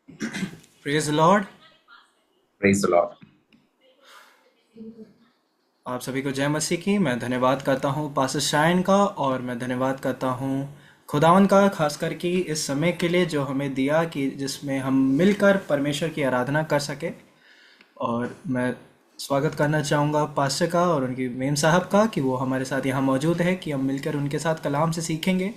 Praise Lord. Praise the Lord. आप सभी को जय मसीह की। मैं धन्यवाद करता हूँ पास्टर शाइन का, और मैं धन्यवाद करता हूँ खुदावन का, खास करके इस समय के लिए जो हमें दिया कि जिसमें हम मिलकर परमेश्वर की आराधना कर सके। और मैं स्वागत करना चाहूँगा पास्टर का और उनकी मेम साहब का कि वो हमारे साथ यहाँ मौजूद है, कि हम मिलकर उनके साथ कलाम से सीखेंगे।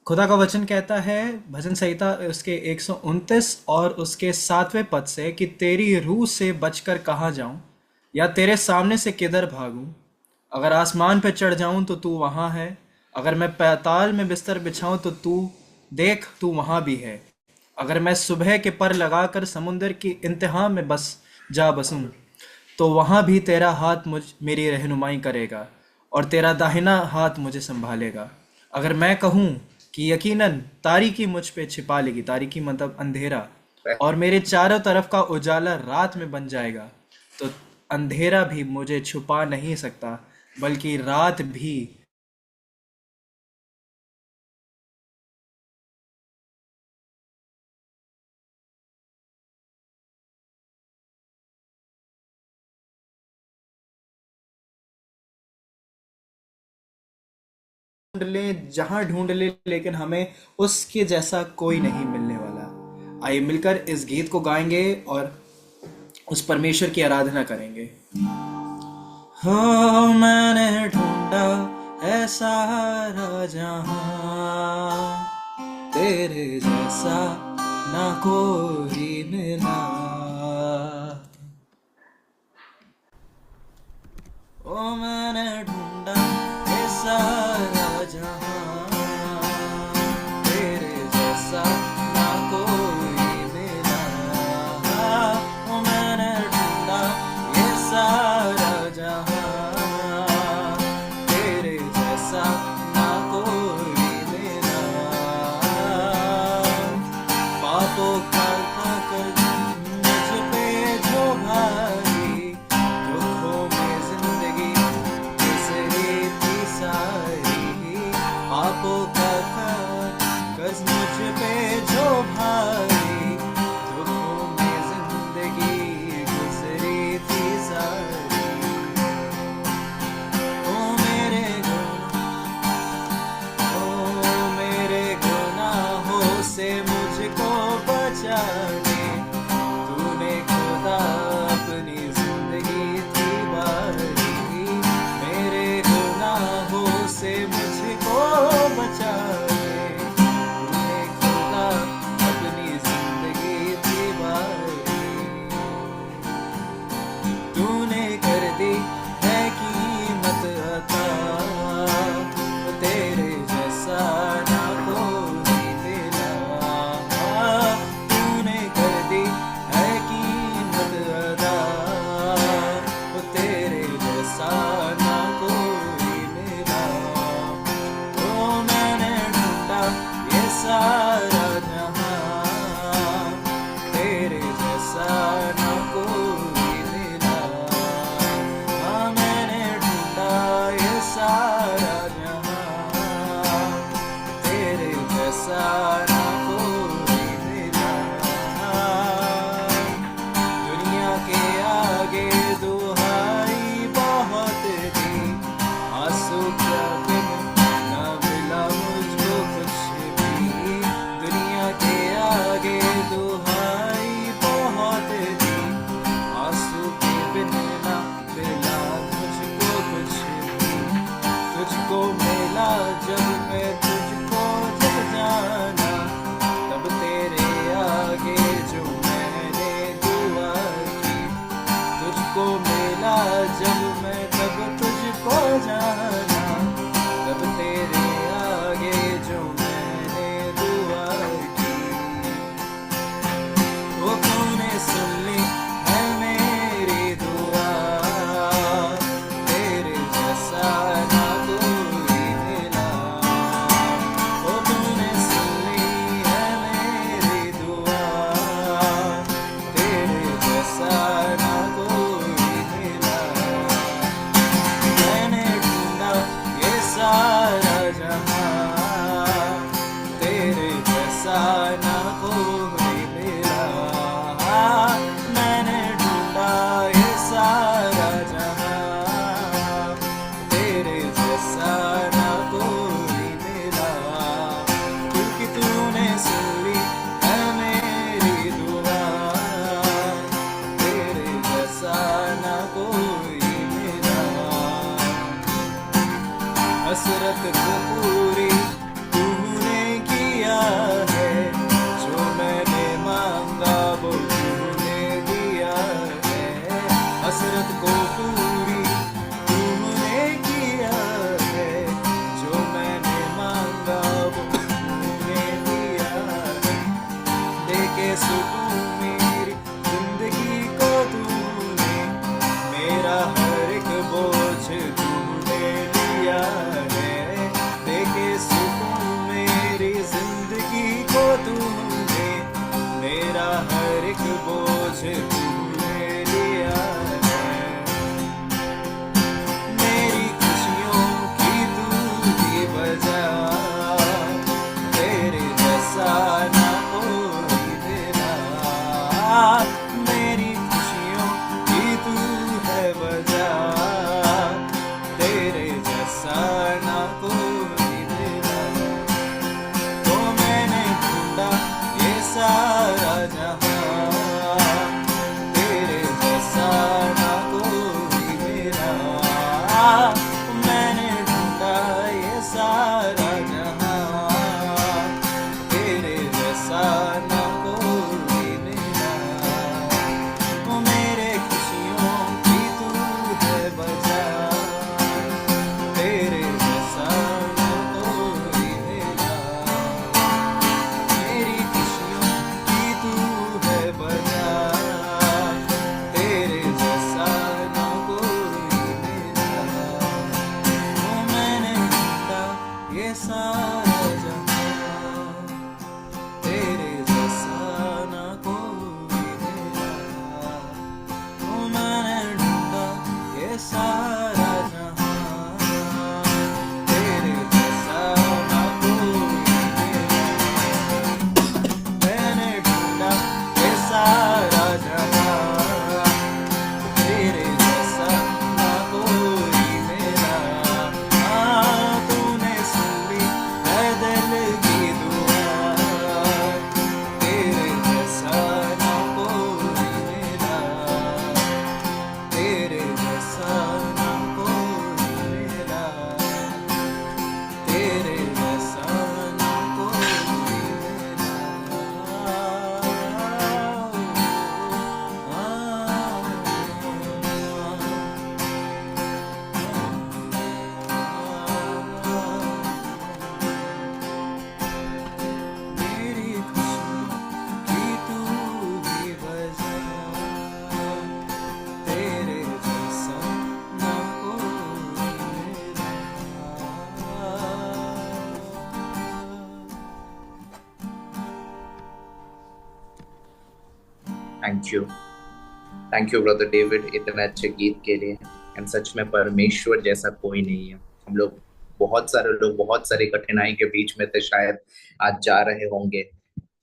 खुदा का वचन कहता है भजन संहिता उसके 129 और उसके 7वें पद से कि तेरी रूह से बचकर कहाँ जाऊं, या तेरे सामने से किधर भागूं। अगर आसमान पर चढ़ जाऊं तो तू वहां है, अगर मैं पाताल में बिस्तर बिछाऊं तो तू देख, तू वहां भी है। अगर मैं सुबह के पर लगाकर समुंदर की इंतहा में बस जा बसूं, तो वहां भी तेरा हाथ मुझ मेरी रहनुमाई करेगा, और तेरा दाहिना हाथ मुझे संभालेगा। अगर मैं कहूँ कि यकीनन तारीकी मुझ पे छिपा लेगी, तारीकी मतलब अंधेरा, और मेरे चारों तरफ का उजाला रात में बन जाएगा, तो अंधेरा भी मुझे छुपा नहीं सकता, बल्कि रात भी ढूंढ ले, जहां ढूंढ ले, लेकिन हमें उसके जैसा कोई नहीं मिलने वाला। आइए मिलकर इस गीत को गाएंगे और उस परमेश्वर की आराधना करेंगे। हो मैंने ढूंढा है सारा जहां, तेरे जैसा ना कोई मिला। ओ मैंने ढूंढा है सारा जहां, तेरे जैसा ना कोई मिला। ओ मैंने ढूंढा ये सारा जहां, तेरे जैसा ना कोई मिला। पापों का कर मुझ पे जो भारी, दुखों में जिंदगी गुजरी थी सारी। पापों का कर्ज मुझ पे जो भारी, दुखों में जिंदगी गुजरी थी सारी। ओ मेरे मेरे गुनाहों से मुझको बचाने, तूने खुदा अपनी जिंदगी थी बारी। मेरे गुनाहों से मुझको बचाने, तूने खुदा अपनी जिंदगी थी बारी। तूने कर दी है कीमत अता, तेरे जैसा ना कोई मिला। तूने कर दी है कीमत अदा, तेरे जैसा ना कोई मिला। ओ मैंने ढूंढा ये सारा जहां, तेरे जैसा ना कोई मिला। हाँ मैंने ढूंढा ये सारा जहां, तेरे जैसा ना कोई मिला। दुनिया के आगे दुहाई बहुत दी, आंसू क्या बिन ना मिला मुझको कुछ भी। दुनिया के आगे दुहाई बहुत दी, आंसू के बिन ना मिला मुझको कुछ भी। तुझको मिला जब मैं तुझको जब जाना, तब तेरे आगे जो मैंने दुआ की। तुझको मिला जब मैं तब तुझको जाना, तब तेरे आगे जो मैंने दुआ की। वो तूने सुन ली है मेरी दुआ, तेरे जैसा ना कोई मिला। वो तूने सुन ली है मेरी दुआ, तेरे जैसा ना कोई मिला। मैंने ढूंढा ये सारा जहां, तेरे जैसा ना कोई सुकून मेरी जिंदगी को तूने, मेरा हर एक बोझ तूने लिया है। देखे सुकून मेरी जिंदगी को तूने, मेरा हर एक बोझ तूने लिया है। मेरी खुशियों की तू ही वजह, तेरे जैसा ना कोई तेरा। मेरी खुशियों की तू है वजह, तेरे जैसा ना कोई तेरा। तो मैंने ढूंढा ये सारा जहां, तेरे जैसा ना कोई मेरा। मैंने ढूंढा ये सारा जहां, तेरे जैसा ना कोई मेरा। तो मेरे खुशियों की तू है वजह, तेरे जैसा ना कोई मेरा। मेरी खुशियों की तू है वजह, तेरे जैसा ना कोई मेरा। वो मैंने ढूंढा ये सारा जहां, तेरे जैसा ना कोई मेरा। वो मैंने ढूंढा ये सारा जहां, तेरे जैसा ना कोई मेरा। मैंने ढूंढा ये सारा जहां, तेरे जैसा ना कोई मेरा। तूने सुन ली है दिल की दुआ, तेरे जैसा ना कोई मेरा। तेरे जैसा ना कोई मेरा, तेरे जैसा ना कोई मेरी खुशियों की तू ही वजह, तेरे जैसा ना कोई मेरा। Thank you. Thank you brother David इतने अच्छे गीत के लिए। एंड सच में परमेश्वर जैसा कोई नहीं है। हम लोग बहुत सारे लोग बहुत सारी कठिनाई के बीच में थे, शायद आज जा रहे होंगे,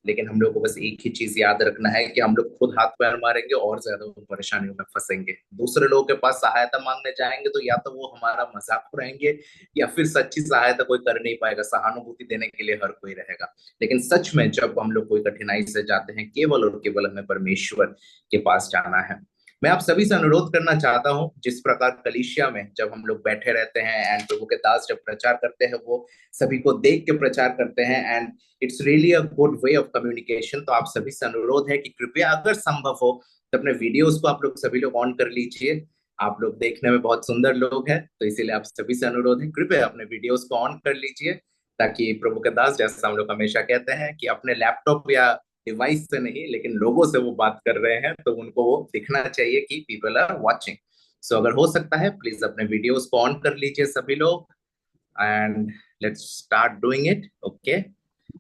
लेकिन हम लोग को बस एक ही चीज याद रखना है कि हम लोग खुद हाथ पैर मारेंगे और ज्यादा परेशानियों में फंसेंगे। दूसरे लोगों के पास सहायता मांगने जाएंगे तो या तो वो हमारा मजाक उड़ाएंगे या फिर सच्ची सहायता कोई कर नहीं पाएगा। सहानुभूति देने के लिए हर कोई रहेगा, लेकिन सच में जब हम लोग कोई कठिनाई से जाते हैं, केवल और केवल हमें परमेश्वर के पास जाना है। मैं आप सभी से अनुरोध करना चाहता हूं, जिस प्रकार कलीसिया में जब हम लोग बैठे रहते हैं एंड प्रभु के दास जब प्रचार करते हैं, वो सभी को देख के प्रचार करते हैं and it's really a good way of communication. तो आप सभी से अनुरोध है कि कृपया अगर संभव हो तो अपने वीडियोस को आप लोग सभी लोग ऑन कर लीजिए। आप लोग देखने में बहुत सुंदर लोग हैं, तो इसीलिए आप सभी से अनुरोध है कृपया अपने वीडियोस को ऑन कर लीजिए, ताकि प्रभु के दास जैसा हम लोग हमेशा कहते हैं कि अपने लैपटॉप या डिवाइस से नहीं लेकिन लोगों से वो बात कर रहे हैं, तो उनको वो दिखना चाहिए कि पीपल आर वाचिंग। सो अगर हो सकता है प्लीज अपने वीडियोस को ऑन कर लीजिए सभी लोग, and let's start doing it. Okay,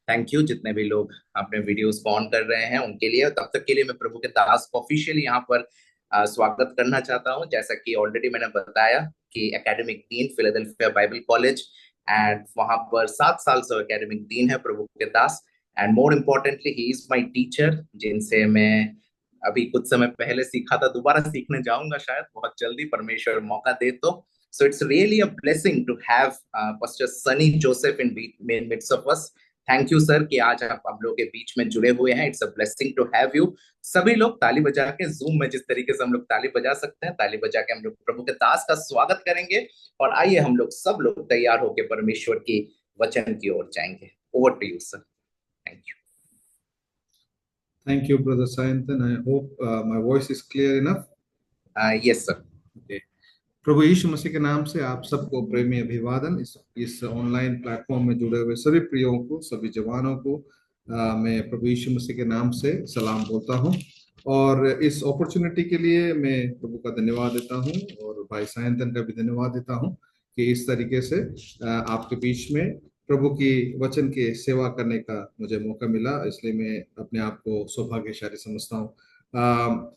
thank you जितने भी लोग अपने वीडियोस को ऑन कर रहे हैं उनके लिए। तब तक के लिए मैं प्रभु के दास को ऑफिशियली यहाँ पर स्वागत करना चाहता हूँ। जैसा कि ऑलरेडी मैंने बताया कि academic dean Philadelphia Bible college, and वहां पर 7 साल से एकेडमिक डीन है Prabhu K Das. And more importantly he is my teacher, जिनसे मैं अभी कुछ समय पहले सीखा था, दोबारा सीखने जाऊंगा शायद बहुत जल्दी, परमेश्वर मौका दे तो। So it's really a blessing to have Pastor Sunny Joseph in midst of us. Thank you sir कि आज आप हम लोग के बीच में जुड़े हुए हैं। It's a blessing to have you. सभी लोग ताली बजा के, जूम में जिस तरीके से हम लोग ताली बजा सकते हैं, ताली बजा के हम लोग प्रभु के दास का स्वागत करेंगे। और आइए हम लोग सब लोग तैयार होकर परमेश्वर की वचन की ओर जाएंगे। Over to you sir. Thank you. Thank you, Brother Sayantan. I hope my voice is clear enough. Yes sir. Okay. प्रभु यीशु मसीह के नाम से आप सबको प्रेमी अभिवादन। इस ऑनलाइन प्लेटफॉर्म में जुड़े हुए सभी प्रियों को, सभी जवानों को मैं प्रभु यीशु मसीह के नाम से सलाम बोलता हूँ और इस अपॉर्चुनिटी के लिए मैं प्रभु का धन्यवाद देता हूँ और भाई सायंतन का भी धन्यवाद देता हूँ कि इस तरीके से आपके बीच में प्रभु की वचन की सेवा करने का मुझे मौका मिला, इसलिए मैं अपने आप को सौभाग्यशाली समझता हूँ।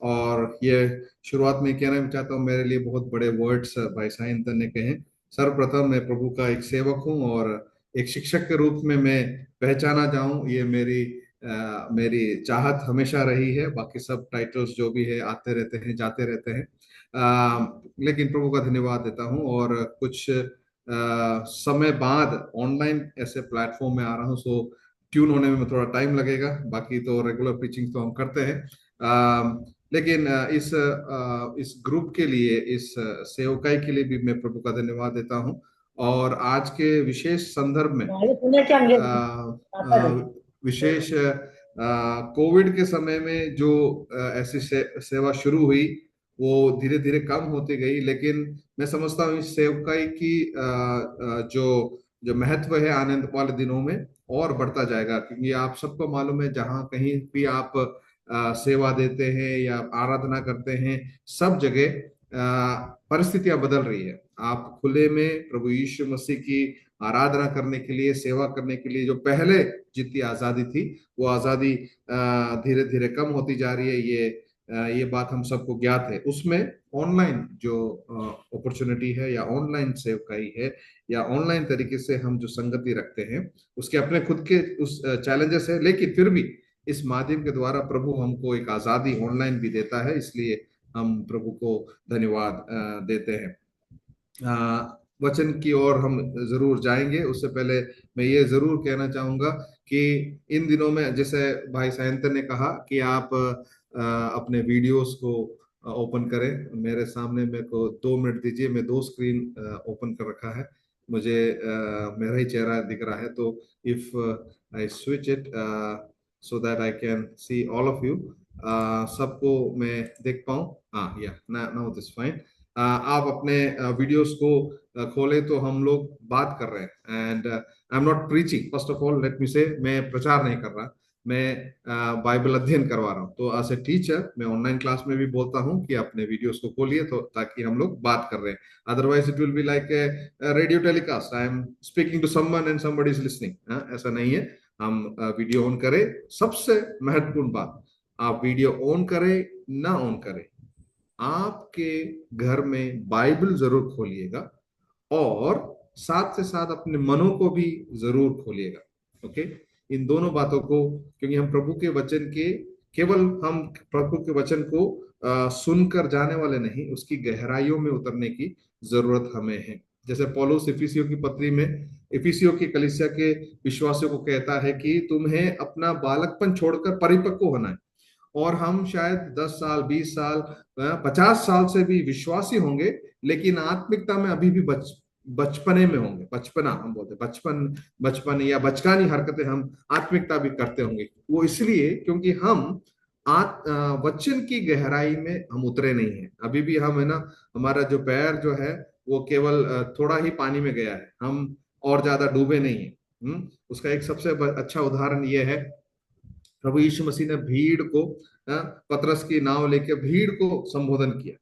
और ये शुरुआत में कहना भी चाहता हूँ, मेरे लिए बहुत बड़े वर्ड्स भाई सायंतन ने कहे। सर्वप्रथम मैं प्रभु का एक सेवक हूँ और एक शिक्षक के रूप में मैं पहचाना जाऊं, ये मेरी चाहत हमेशा रही है। बाकी सब टाइटल्स जो भी है आते रहते हैं जाते रहते हैं, लेकिन प्रभु का धन्यवाद देता हूं। और कुछ समय बाद ऑनलाइन ऐसे प्लेटफॉर्म में आ रहा हूं, सो ट्यून होने में थोड़ा टाइम लगेगा। बाकी तो रेगुलर प्रीचिंग तो हम करते हैं, लेकिन इस ग्रुप के लिए, इस सेवकाई के लिए भी मैं प्रभु का धन्यवाद देता हूं। और आज के विशेष संदर्भ में विशेष कोविड के समय में जो ऐसी सेवा शुरू हुई वो धीरे धीरे कम होती गई, लेकिन मैं समझता हूँ इस सेवकाई की जो जो महत्व है आने वाले दिनों में और बढ़ता जाएगा, क्योंकि आप सबको मालूम है जहाँ कहीं भी आप सेवा देते हैं या आराधना करते हैं, सब जगह परिस्थितियां बदल रही है। आप खुले में प्रभु यीशु मसीह की आराधना करने के लिए, सेवा करने के लिए जो पहले जितनी आजादी थी वो आजादी धीरे धीरे कम होती जा रही है। ये बात हम सबको ज्ञात है। उसमें ऑनलाइन जो अपॉर्चुनिटी है या ऑनलाइन सेवकाई है या ऑनलाइन तरीके से हम जो संगति रखते हैं, उसके अपने खुद के उस चैलेंजेस है, लेकिन फिर भी इस माध्यम के द्वारा प्रभु हमको एक आजादी ऑनलाइन भी देता है, इसलिए हम प्रभु को धन्यवाद देते हैं। वचन की ओर हम जरूर जाएंगे, उससे पहले मैं ये जरूर कहना चाहूंगा कि इन दिनों में जैसे भाई सायंतन ने कहा कि आप अपने वीडियोस को ओपन करें। मेरे सामने मेरे को 2 मिनट दीजिए, मैं 2 स्क्रीन ओपन कर रखा है, मुझे मेरा ही चेहरा दिख रहा है। तो if I switch it so that I can see all of you, सबको मैं देख पाऊं। हाँ, या नाउ दिस फाइन। आप अपने वीडियोस को खोले तो हम लोग बात कर रहे हैं, and I am not preaching, first of all let me से, मैं प्रचार नहीं कर रहा, मैं बाइबल अध्ययन करवा रहा हूँ। तो एज ए टीचर मैं ऑनलाइन क्लास में भी बोलता हूँ कि अपने वीडियोस को खोलिए, तो ताकि हम लोग बात कर रहे हैं। Otherwise it will be like a radio telecast, I am speaking to someone and somebody is listening. ऐसा नहीं है, हम वीडियो ऑन करें। सबसे महत्वपूर्ण बात, आप वीडियो ऑन करें ना ऑन करें, आपके घर में बाइबल जरूर खोलिएगा और साथ से साथ अपने मनों को भी जरूर खोलिएगा। ओके, इन दोनों बातों को, क्योंकि हम प्रभु के वचन के, केवल हम प्रभु के वचन को सुनकर जाने वाले नहीं, उसकी गहराइयों में उतरने की जरूरत हमें है। जैसे पौलुस इफिसियों की पत्री में इफिसियों की कलीसिया के विश्वासियों को कहता है कि तुम्हें अपना बालकपन छोड़कर परिपक्व होना है। और हम शायद 10 साल, 20 साल, 50 साल से भी विश्वासी होंगे, लेकिन आत्मिकता में अभी भी बचपने में होंगे। बचपना हम बोलते हैं, बचपन या बचकानी हरकतें हम आत्मिकता भी करते होंगे। वो इसलिए क्योंकि हम वचन की गहराई में हम उतरे नहीं है। अभी भी हम, है ना, हमारा जो पैर जो है वो केवल थोड़ा ही पानी में गया है, हम और ज्यादा डूबे नहीं है। उसका एक सबसे अच्छा उदाहरण ये है, प्रभु यीशु मसीह ने भीड़ को, पतरस की नाव लेके भीड़ को संबोधन किया,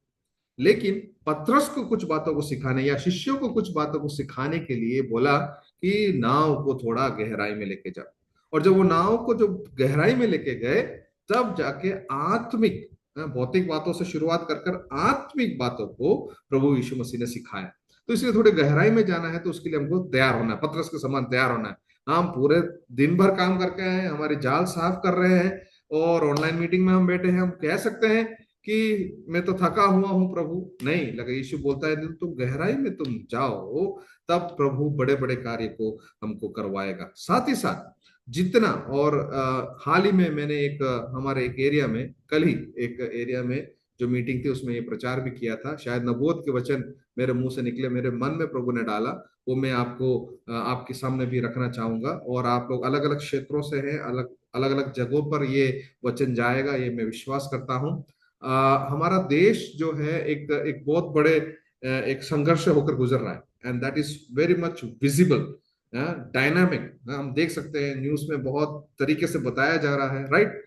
लेकिन पतरस को कुछ बातों को सिखाने या शिष्यों को कुछ बातों को सिखाने के लिए बोला कि नाव को थोड़ा गहराई में लेके जाओ। और जब वो नाव को जो गहराई में लेके गए, तब जाके आत्मिक, भौतिक बातों से शुरुआत कर कर आत्मिक बातों को प्रभु यीशु मसीह ने सिखाया। तो इसलिए थोड़े गहराई में जाना है तो उसके लिए हमको तैयार होना है, पतरस के समान तैयार होना है। हम पूरे दिन भर काम करके आए हैं, हमारी जाल साफ कर रहे हैं और ऑनलाइन मीटिंग में हम बैठे हैं, हम कह सकते हैं कि मैं तो थका हुआ हूं प्रभु, नहीं लगा। यीशु बोलता है तुम गहराई में तुम जाओ, तब प्रभु बड़े बड़े कार्य को हमको करवाएगा। साथ ही साथ जितना, और हाल ही में मैंने हमारे एक एरिया में, कल ही एक एरिया में जो मीटिंग थी उसमें ये प्रचार भी किया था। शायद नबूवत के वचन मेरे मुंह से निकले, मेरे मन में प्रभु ने डाला, वो मैं आपको आपके सामने भी रखना चाहूंगा। और आप लोग अलग अलग क्षेत्रों से हैं, अलग अलग जगहों पर ये वचन जाएगा, ये मैं विश्वास करता हूँ। हमारा देश जो है एक बहुत बड़े एक संघर्ष होकर गुजर रहा है, and that is very much visible. Dynamic, हम देख सकते हैं न्यूज में बहुत तरीके से बताया जा रहा है, राइट।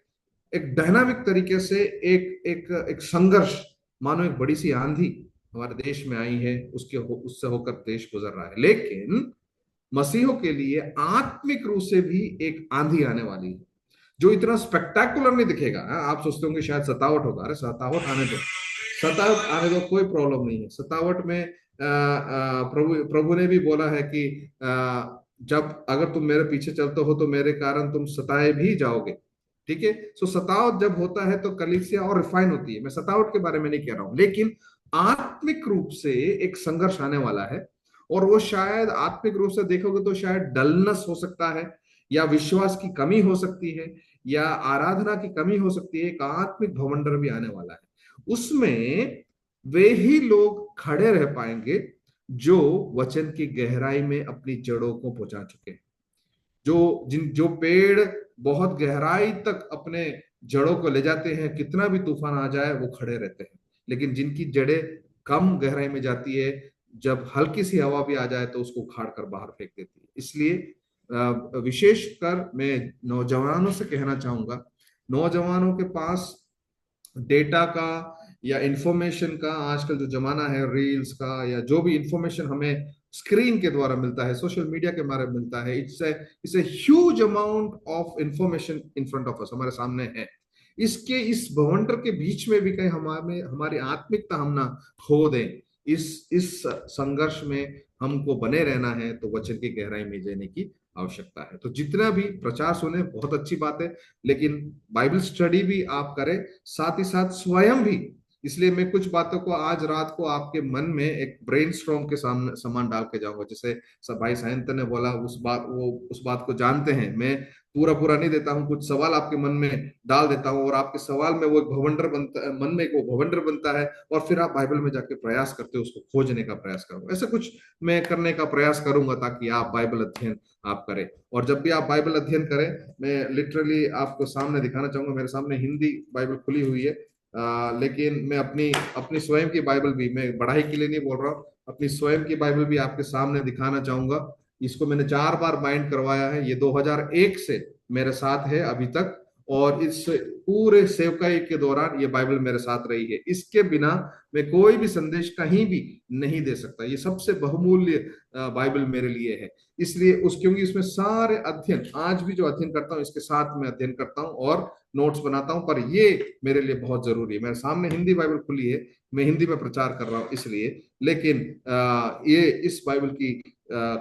एक डायनामिक तरीके से एक एक एक संघर्ष, मानो एक बड़ी सी आंधी हमारे देश में आई है, उससे होकर देश गुजर रहा है। लेकिन मसीहों के लिए आत्मिक रूप से भी एक आंधी आने वाली है, जो इतना स्पेक्टाकुलर नहीं दिखेगा। आप सोचते होंगे शायद सतावट होगा, अरे सतावट आने दो, सतावट आने दो, कोई प्रॉब्लम नहीं है सतावट में। प्रभु प्रभु ने भी बोला है कि जब अगर तुम मेरे पीछे चलते हो तो मेरे कारण तुम सताए भी जाओगे, ठीक है। सो सतावट जब होता है तो कलीसिया और रिफाइन होती है। मैं सतावट के बारे में नहीं कह रहा हूं, लेकिन आत्मिक रूप से एक संघर्ष आने वाला है। और वो शायद आत्मिक रूप से देखोगे तो शायद डलनेस हो सकता है, या विश्वास की कमी हो सकती है, या आराधना की कमी हो सकती है। एक आत्मिक भवंडर भी आने वाला है। उसमें वे ही लोग खड़े रह पाएंगे जो वचन की गहराई में अपनी जड़ों को पहुंचा चुके हैं। जो पेड़ बहुत गहराई तक अपने जड़ों को ले जाते हैं, कितना भी तूफान आ जाए वो खड़े रहते हैं। लेकिन जिनकी जड़ें कम गहराई में जाती है, जब हल्की सी हवा भी आ जाए तो उसको उखाड़ कर बाहर फेंक देती है। इसलिए विशेषकर मैं नौजवानों से कहना चाहूंगा, नौजवानों के पास डेटा का या इंफॉर्मेशन का, आजकल जो जमाना है रील्स का, या जो भी इंफॉर्मेशन हमें स्क्रीन के द्वारा मिलता है, सोशल मीडिया के बारे में मिलता है, it's a huge amount of information in front of us, हमारे सामने है। इस बवंडर के बीच में भी कहीं हमारी आत्मिकता हम ना खो दें। इस संघर्ष में हमको बने रहना है, तो वचन की गहराई में जाने की आवश्यकता है। तो जितना भी प्रचार सुने बहुत अच्छी बात है, लेकिन बाइबल स्टडी भी आप करें, साथ ही साथ स्वयं भी। इसलिए मैं कुछ बातों को आज रात को आपके मन में एक ब्रेनस्टॉर्म के सामने समान डाल के जाऊंगा। जैसे सब भाई सायंत ने बोला, उस बात को जानते हैं। मैं पूरा पूरा नहीं देता हूँ, कुछ सवाल आपके मन में डाल देता हूँ, और आपके सवाल में वो एक भवंडर बनता है, मन में एक वो भवंडर बनता है, और फिर आप बाइबल में जाके प्रयास करते हो, उसको खोजने का प्रयास करो। ऐसा कुछ मैं करने का प्रयास करूंगा ताकि आप बाइबल अध्ययन आप करें। और जब भी आप बाइबल अध्ययन करें, मैं लिटरली आपको सामने दिखाना चाहूंगा। मेरे सामने हिंदी बाइबल खुली हुई है, लेकिन मैं अपनी अपनी स्वयं की बाइबल भी, मैं बढ़ाई के लिए नहीं बोल रहा हूँ, अपनी स्वयं की बाइबल भी आपके सामने दिखाना चाहूंगा। इसको मैंने 4 बार बाइंड करवाया है। ये 2001 से मेरे साथ है अभी तक, और इस पूरे सेवकाई के दौरान ये बाइबल मेरे साथ रही है। इसके बिना मैं कोई भी संदेश कहीं भी नहीं दे सकता। ये सबसे बहुमूल्य बाइबल मेरे लिए है। इसलिए क्योंकि इसमें सारे अध्ययन, आज भी जो अध्ययन करता हूँ इसके साथ में अध्ययन करता हूँ और नोट्स बनाता हूँ, पर ये मेरे लिए बहुत जरूरी है। मेरे सामने हिंदी बाइबल खुली है, मैं हिंदी में प्रचार कर रहा हूँ इसलिए, लेकिन ये इस बाइबल की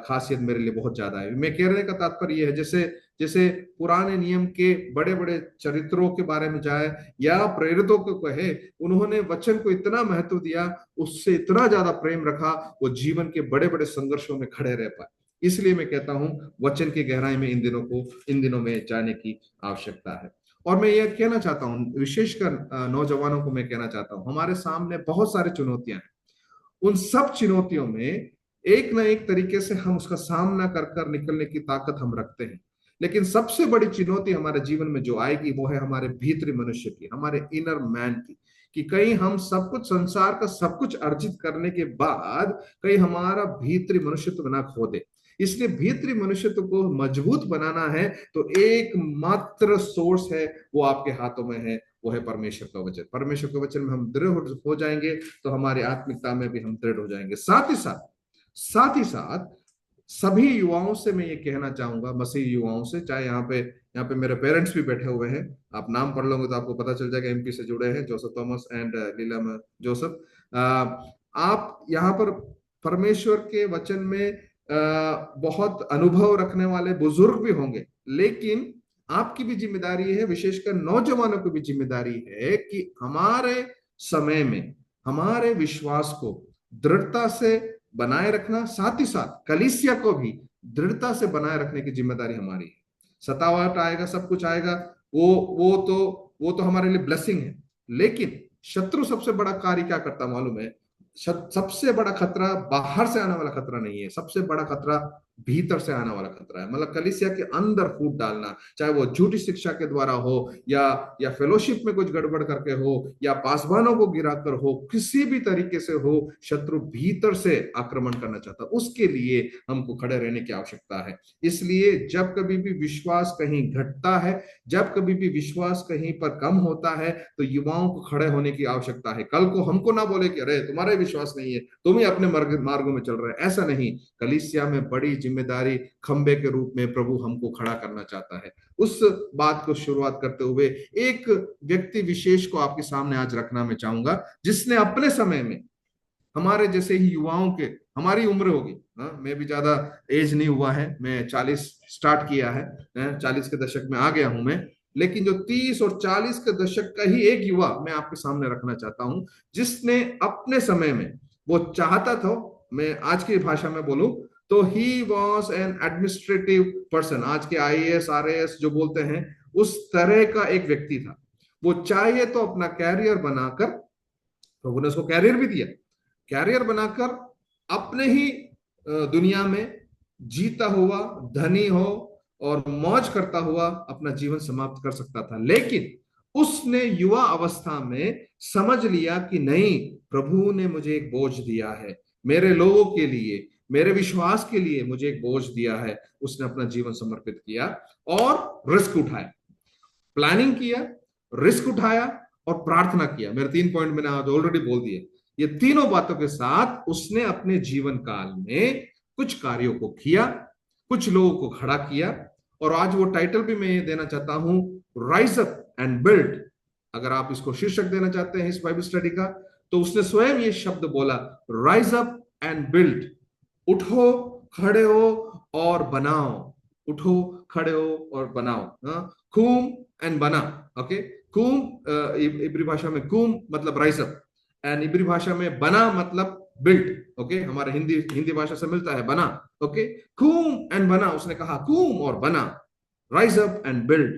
खासियत मेरे लिए बहुत ज्यादा है। मैं कहने का तात्पर्य यह है, जैसे जैसे पुराने नियम के बड़े बड़े चरित्रों के बारे में जाए या प्रेरितों को कहे, उन्होंने वचन को इतना महत्व दिया, उससे इतना ज्यादा प्रेम रखा, वो जीवन के बड़े बड़े संघर्षों में खड़े रह पाए। इसलिए मैं कहता हूं वचन की गहराई में इन दिनों में जाने की आवश्यकता है। और मैं ये कहना चाहता हूं, विशेषकर नौजवानों को मैं कहना चाहता हूं, हमारे सामने बहुत सारी चुनौतियां हैं। उन सब चुनौतियों में एक ना एक तरीके से हम उसका सामना कर कर निकलने की ताकत हम रखते हैं। लेकिन सबसे बड़ी चुनौती हमारे जीवन में जो आएगी वो है हमारे भीतरी मनुष्य की, हमारे इनर मैन की, कि कहीं हम सब कुछ, संसार का सब कुछ अर्जित करने के बाद कहीं हमारा भीतरी मनुष्यत्व ना खो दे। इसलिए भीतरी मनुष्यत्व को मजबूत बनाना है तो एकमात्र सोर्स है, वो आपके हाथों में है, वो है परमेश्वर का वचन। परमेश्वर के वचन में हम दृढ़ हो जाएंगे तो हमारी आत्मिकता में भी हम दृढ़ हो जाएंगे। साथ ही साथ सभी युवाओं से मैं ये कहना चाहूंगा, मसीह युवाओं से, चाहे यहाँ पे मेरे पेरेंट्स भी बैठे हुए हैं, आप नाम पढ़ लोगे तो आपको पता चल जाएगा, एमपी से जुड़े हैं, Joseph Thomas and Leela Joseph. आप यहाँ पर परमेश्वर के वचन में बहुत अनुभव रखने वाले बुजुर्ग भी होंगे, लेकिन आपकी भी जिम्मेदारी है, विशेषकर नौजवानों की भी जिम्मेदारी है कि हमारे समय में हमारे विश्वास को दृढ़ता से बनाए रखना, साथ ही साथ कलीसिया को भी दृढ़ता से बनाए रखने की जिम्मेदारी हमारी है। सतावट आएगा, सब कुछ आएगा, वो तो हमारे लिए ब्लेसिंग है, लेकिन शत्रु सबसे बड़ा कार्य क्या करता मालूम है? सबसे बड़ा खतरा बाहर से आने वाला खतरा नहीं है, सबसे बड़ा खतरा भीतर से आने वाला खतरा है। मतलब कलीसिया के अंदर फूट डालना, चाहे वो झूठी शिक्षा के द्वारा हो या फेलोशिप में कुछ गड़बड़ करके हो या पासवानों को गिराकर हो, किसी भी तरीके से हो, शत्रु भीतर से आक्रमण करना चाहता है। उसके लिए हमको खड़े रहने की आवश्यकता है। इसलिए जब कभी भी विश्वास कहीं घटता है, जब कभी भी विश्वास कहीं पर कम होता है, तो युवाओं को खड़े होने की आवश्यकता है। कल को हमको ना बोले कि अरे तुम्हारा विश्वास नहीं है, तुम ही अपने मार्गों में चल रहे हैं, ऐसा नहीं। कलीसिया में बड़ी जिम्मेदारी खंबे के रूप में प्रभु हमको खड़ा करना चाहता है। उस बात को शुरुआत करते हुए एक व्यक्ति विशेष को आपके सामने आज रखना मैं चाहूंगा, जिसने अपने समय में हमारे जैसे ही युवाओं के, हमारी उम्र होगी, मैं भी ज्यादा एज नहीं हुआ है, मैं 40 स्टार्ट किया है, 40 के दशक में आ गया हूं मैं, लेकिन जो 30 और 40 के दशक का ही एक युवा मैं आपके सामने रखना चाहता हूं, जिसने अपने समय में वो चाहता था, मैं आज की भाषा में बोलूं तो he was an administrative person, आज के आईएएस आरएएस जो बोलते हैं, उस तरह का एक व्यक्ति था। वो चाहे तो अपना कैरियर बनाकर, प्रभु ने उसको कैरियर भी दिया, कैरियर बनाकर अपने ही दुनिया में जीता हुआ, धनी हो और मौज करता हुआ अपना जीवन समाप्त कर सकता था। लेकिन उसने युवा अवस्था में समझ लिया कि नहीं, प्रभु ने मुझे एक बोझ दिया है, मेरे लोगों के लिए, मेरे विश्वास के लिए मुझे एक बोझ दिया है। उसने अपना जीवन समर्पित किया और रिस्क उठाया, प्लानिंग किया, रिस्क उठाया और प्रार्थना किया। मेरे 3 पॉइंट मैंने आज ऑलरेडी बोल दिए। ये तीनों बातों के साथ उसने अपने जीवन काल में कुछ कार्यों को किया, कुछ लोगों को खड़ा किया, और आज वो टाइटल भी मैं देना चाहता हूं, राइज अप एंड बिल्ड। अगर आप इसको शीर्षक देना चाहते हैं इस बाइबल स्टडी का, तो उसने स्वयं ये शब्द बोला, राइज अप एंड बिल्ड। उठो, खड़े हो और बनाओ। उठो, खड़े हो और बनाओ। कूम एंड बना। ओके, कूम इब्री भाषा में कूम मतलब राइज अप, एंड इब्री भाषा में बना मतलब बिल्ड। ओके, हमारे हिंदी भाषा से मिलता है बना। ओके, कूम एंड बना, उसने कहा कूम और बना, rise up and build.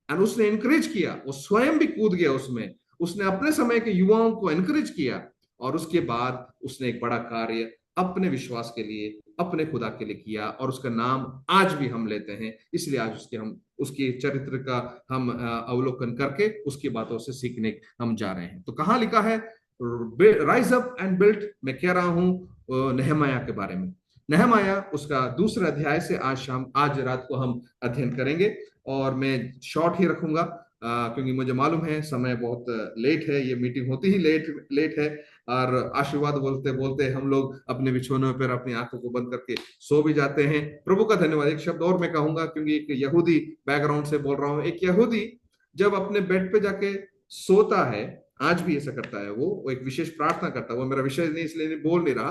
And उसने एनकरेज किया, वो स्वयं भी कूद गया उसमें, उसने अपने समय के युवाओं को एनकरेज किया, और उसके बाद उसने एक बड़ा कार्य अपने विश्वास के लिए, अपने खुदा के लिए किया, और उसका नाम आज भी हम लेते हैं। इसलिए आज उसके चरित्र का हम अवलोकन करके उसकी बातों से सीखने हम जा रहे हैं। तो कहाँ लिखा है राइज अप एंड बिल्ड? मैं कह रहा हूं नेहमाया के बारे में। नेहमाया उसका 2 अध्याय से आज रात को हम अध्ययन करेंगे, और मैं शॉर्ट ही रखूंगा क्योंकि मुझे मालूम है समय बहुत लेट है, ये मीटिंग होती ही लेट है, और आशीर्वाद बोलते बोलते हम लोग अपने बिछौनों पर अपनी आंखों को बंद करके सो भी जाते हैं। प्रभु का धन्यवाद। एक शब्द और मैं कहूंगा, क्योंकि एक यहूदी बैकग्राउंड से बोल रहा हूं। एक यहूदी जब अपने बेड पे जाके सोता है, आज भी ऐसा करता है, वो एक विशेष प्रार्थना करता है, वो मेरा विषय नहीं इसलिए नहीं बोल नहीं रहा,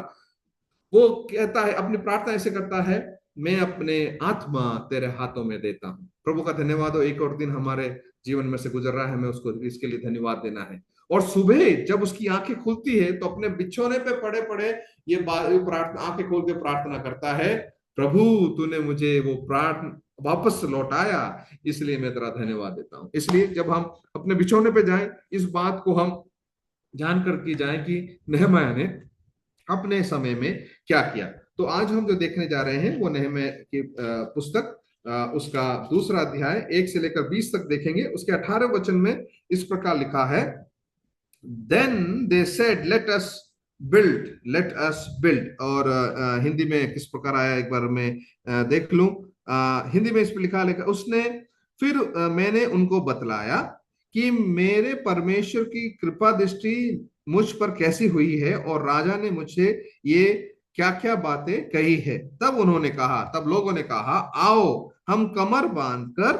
वो कहता है, अपनी प्रार्थना ऐसे करता है, मैं अपने आत्मा तेरे हाथों में देता हूं। प्रभु का धन्यवाद हो, एक और दिन हमारे जीवन में से गुजर रहा है, हमें उसको इसके लिए धन्यवाद देना है। और सुबह जब उसकी आंखें खुलती है तो अपने बिछौने पे पड़े पड़े ये प्रार्थना, आंखें खोल के प्रार्थना करता है, प्रभु तूने मुझे वो प्रार्थना वापस लौटाया, इसलिए मैं तेरा धन्यवाद देता हूं। इसलिए जब हम अपने बिछौने पे जाएं, इस बात को हम जान कर की जाए कि नेहमाया ने अपने समय में क्या किया। तो आज हम जो देखने जा रहे हैं वो नेहमिया की पुस्तक, उसका 2 अध्याय 1 से लेकर 20 तक देखेंगे। उसके 18 वचन में इस प्रकार लिखा है, then they said let us build. और हिंदी में किस प्रकार आया एक बार मैं देख लूं। हिंदी में इस पर लिखा उसने फिर मैंने उनको बतलाया कि मेरे परमेश्वर की कृपा दृष्टि मुझ पर कैसी हुई है, और राजा ने मुझे ये क्या क्या बातें कही है। तब लोगों ने कहा, आओ हम कमर बांधकर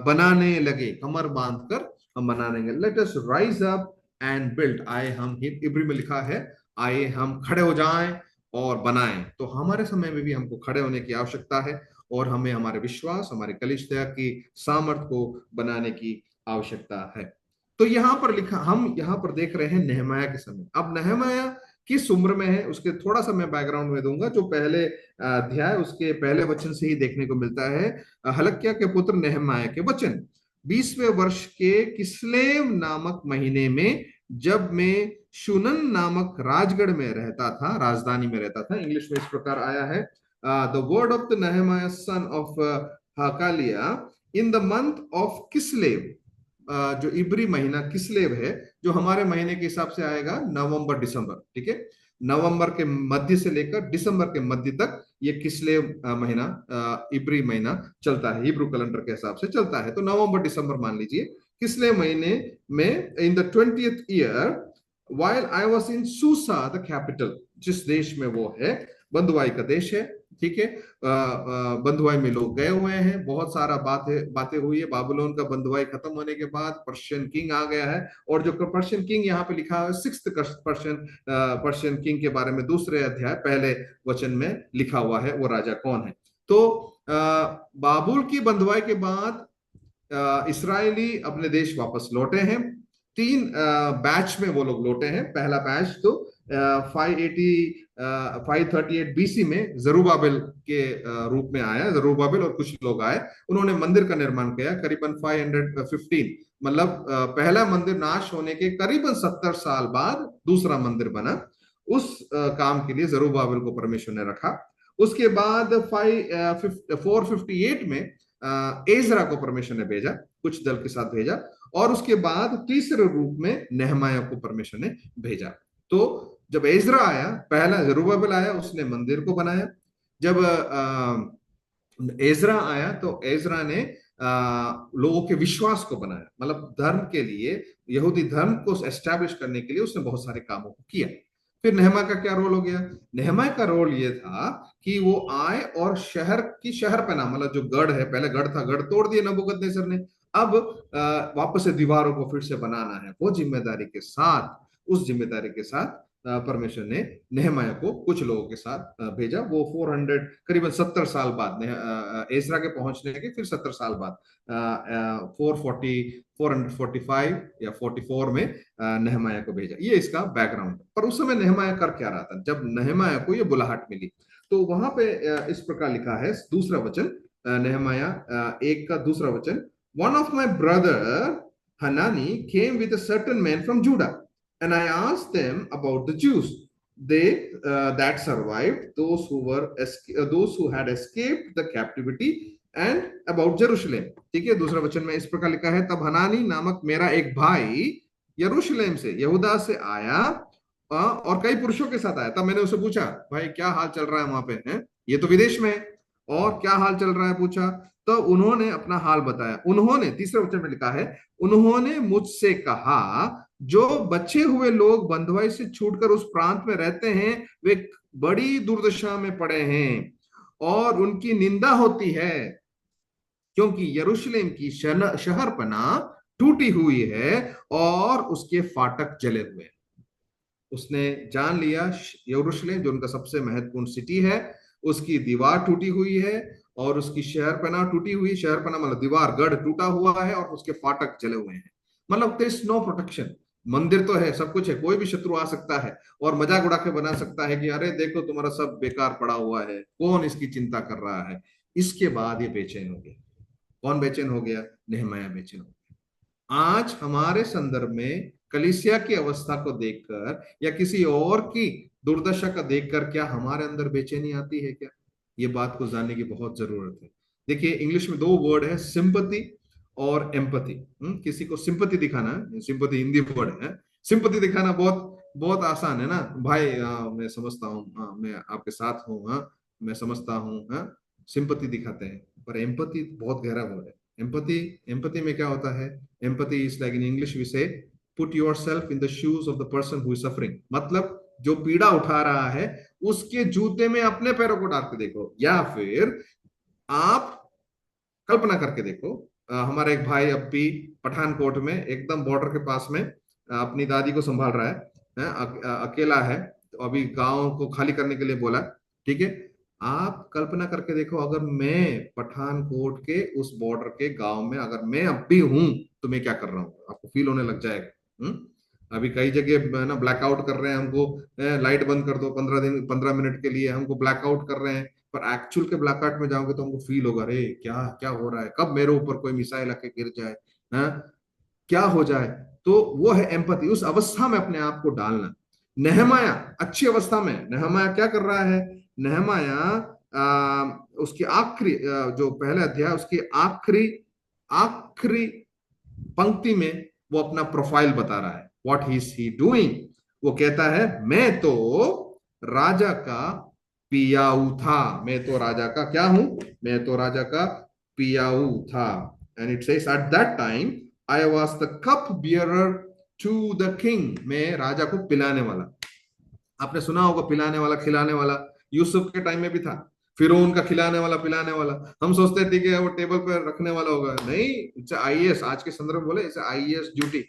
बनाने लगे। कमर बांधकर हम बनाने लगे। Let us rise up and build. आए हम, इब्री में लिखा है, आए हम खड़े हो जाएं और बनाएं। तो हमारे समय में भी हमको खड़े होने की आवश्यकता है, और हमें हमारे विश्वास, हमारे कलीसिया की सामर्थ को बनाने की आवश्यकता है। तो यहाँ पर लिखा, हम यहाँ पर देख रहे हैं नेहमाया के समय। अब नेहमाया किस उम्र में है, उसके थोड़ा सा मैं बैकग्राउंड में दूंगा, जो पहले अध्याय उसके पहले वचन से ही देखने को मिलता है। हलक्या के पुत्र नेहमाया के वचन, 20वें वर्ष के किस्लेव नामक महीने में, जब मैं शुनन नामक राजगढ़ में रहता था, राजधानी में रहता था, इंग्लिश में इस प्रकार आया है, the word of the Nehemiah son of Hakaliah in the month of Kislev, जो इब्री महीना किस्लेव है, जो हमारे महीने के हिसाब से आएगा नवंबर दिसंबर, ठीक है, नवंबर के मध्य से लेकर दिसंबर के मध्य तक ये किस्लेव महीना, इब्री महीना चलता है, हिब्रू कैलेंडर के हिसाब से चलता है, तो नवंबर दिसंबर मान लीजिए। किस्लेव महीने में in the 20th year while I was in Susa the capital, जिस देश में वो है, बंधुआई का देश है, ठीक है, बंधुआई में लोग गए हुए हैं, बहुत सारा बातें हुई है। बाबुलोन का बंधुआई खत्म होने के बाद पर्शियन किंग आ गया है, और जो पर्शियन किंग यहाँ पे लिखा है 6th पर्शियन किंग के बारे में दूसरे अध्याय पहले वचन में लिखा हुआ है, वो राजा कौन है। तो बाबुल की बंधुआई के बाद इसराइली अपने देश वापस लौटे हैं। 3 बैच में वो लोग लौटे हैं। पहला बैच तो 538 बीसी में जरूबाबिल के रूप में आया, जरूबाबिल और कुछ लोग आए, उन्होंने मंदिर का निर्माण किया करीबन 515, मतलब पहला मंदिर नाश होने के करीबन 70 साल बाद दूसरा मंदिर बना। उस काम के लिए जरूबाबिल को परमेश्वर ने रखा। उसके बाद 458 में एजरा को परमेश्वर ने भेजा, कुछ दल के साथ भेजा, और उसके बाद तीसरे रूप में नेहमाया को परमेश्वर ने भेजा। तो जब एजरा आया, पहला जरूबाबिल आया, उसने मंदिर को बनाया। जब एजरा आया तो एजरा ने लोगों के विश्वास को बनाया, मतलब धर्म के लिए, यहूदी धर्म को एस्टैब्लिश करने के लिए उसने बहुत सारे कामों को किया। फिर नेहमाया का क्या रोल हो गया? नेहमाया का रोल ये था कि वो आए और शहर की शहरपनाह, मतलब जो गढ़ है, पहले गढ़ था, गढ़ तोड़ दिए नबूकदनेस्सर ने, अब वापस से दीवारों को फिर से बनाना है। वो जिम्मेदारी के साथ, उस जिम्मेदारी के साथ परमेश्वर ने नेहमाया को कुछ लोगों के साथ भेजा। वो 400 करीबन 70 साल बाद, एजरा के पहुंचने के फिर 70 साल बाद 445 या 44 में नेहमाया को भेजा। ये इसका बैकग्राउंड। पर उस समय नेहमाया कर क्या रहा था? जब नेहमाया को ये बुलाहट मिली तो वहां पे इस प्रकार लिखा है, दूसरा वचन, नेहमाया 1 का दूसरा वचन, one of my brother Hanani came with a certain man from Judah, and I asked them about the Jews that survived, those who had escaped the captivity, and about Jerusalem. ठीक है, दूसरा वचन में इस प्रकार लिखा है, तब हनानी नामक मेरा एक भाई यरूशलेम से, यहूदा से आया और कई पुरुषों के साथ आया। तब मैंने उसे पूछा, भाई क्या हाल चल रहा है वहां पे, है ये तो विदेश में है, और क्या हाल चल रहा है पूछा, तो उन्होंने अपना हाल बताया। उन्होंने, तीसरे वचन में लिखा है, उन्होंने मुझसे कहा, जो बचे हुए लोग बंधुआई से छूटकर उस प्रांत में रहते हैं वे बड़ी दुर्दशा में पड़े हैं और उनकी निंदा होती है, क्योंकि यरूशलेम की शहरपनाह टूटी हुई है और उसके फाटक जले हुए हैं। उसने जान लिया यरूशलेम, जो उनका सबसे महत्वपूर्ण सिटी है, उसकी दीवार टूटी हुई है और उसकी शहरपनाह टूटी हुई, शहरपनाह मतलब दीवार, गढ़ टूटा हुआ है और उसके फाटक जले हुए हैं। मतलब देयर इज नो प्रोटेक्शन। मंदिर तो है, सब कुछ है, कोई भी शत्रु आ सकता है और मजाक उड़ा के बना सकता है कि अरे देखो तुम्हारा सब बेकार पड़ा हुआ है, कौन इसकी चिंता कर रहा है। इसके बाद ये बेचैन हो गया। कौन बेचैन हो गया? नेहमाया बेचैन हो गया। आज हमारे संदर्भ में कलीसिया की अवस्था को देखकर या किसी और की दुर्दशा का देखकर क्या हमारे अंदर बेचैनी आती है क्या? ये बात को जानने की बहुत जरूरत है। देखिए, इंग्लिश में 2 वर्ड है, सिंपैथी और एम्पैथी। किसी को सिंपैथी दिखाना, सिंपैथी हिंदी वर्ड है, सिंपैथी दिखाना बहुत बहुत आसान है ना भाई, मैं समझता हूँ, मैं आपके साथ हूँ, मैं समझता हूँ, सिंपैथी दिखाते हैं। पर एम्पैथी बहुत गहरा वर्ड है। एम्पैथी में क्या होता है? Empathy is like, in English we say, put yourself in the shoes of the person who is suffering. मतलब जो पीड़ा उठा रहा है उसके जूते में अपने पैरों को डाल के देखो, या फिर आप कल्पना करके देखो, हमारा एक भाई अब भी पठानकोट में एकदम बॉर्डर के पास में अपनी दादी को संभाल रहा है, अकेला है, तो अभी गांव को खाली करने के लिए बोला, ठीक है। आप कल्पना करके देखो, अगर मैं पठानकोट के उस बॉर्डर के गांव में अगर मैं अब भी हूं तो मैं क्या कर रहा हूं, आपको फील होने लग जाएगा। अभी कई जगह ना ब्लैकआउट कर रहे हैं हमको, लाइट बंद कर दो 15 मिनट के लिए, हमको ब्लैकआउट कर रहे हैं। पर एक्चुअल के ब्लैकआउट में जाओगे तो हमको फील होगा, अरे क्या क्या हो रहा है, कब मेरे ऊपर कोई मिसाइल आके गिर जाए, क्या हो जाए। तो वो है एम्पैथी, उस अवस्था में अपने आप को डालना। नेहमाया अच्छी अवस्था में, नेहमाया क्या कर रहा है? नेहमाया उसकी आखिरी जो पहला अध्याय उसकी आखिरी आखिरी पंक्ति में वो अपना प्रोफाइल बता रहा है, what he is he doing. वो कहता है मैं तो राजा का पियाऊ था, मैं तो राजा का क्या हूं, मैं तो राजा का पियाऊ था। And it says at that time I was the cup bearer to the king, मैं राजा को पिलाने वाला। आपने सुना होगा पिलाने वाला खिलाने वाला, यूसुफ के टाइम में भी था, फिरौन का खिलाने वाला पिलाने वाला। हम सोचते हैं ठीक है वो टेबल पर रखने वाला होगा, नहीं, इट्स आईएएस। आज के संदर्भ में बोले इट्स आईएएस ड्यूटी,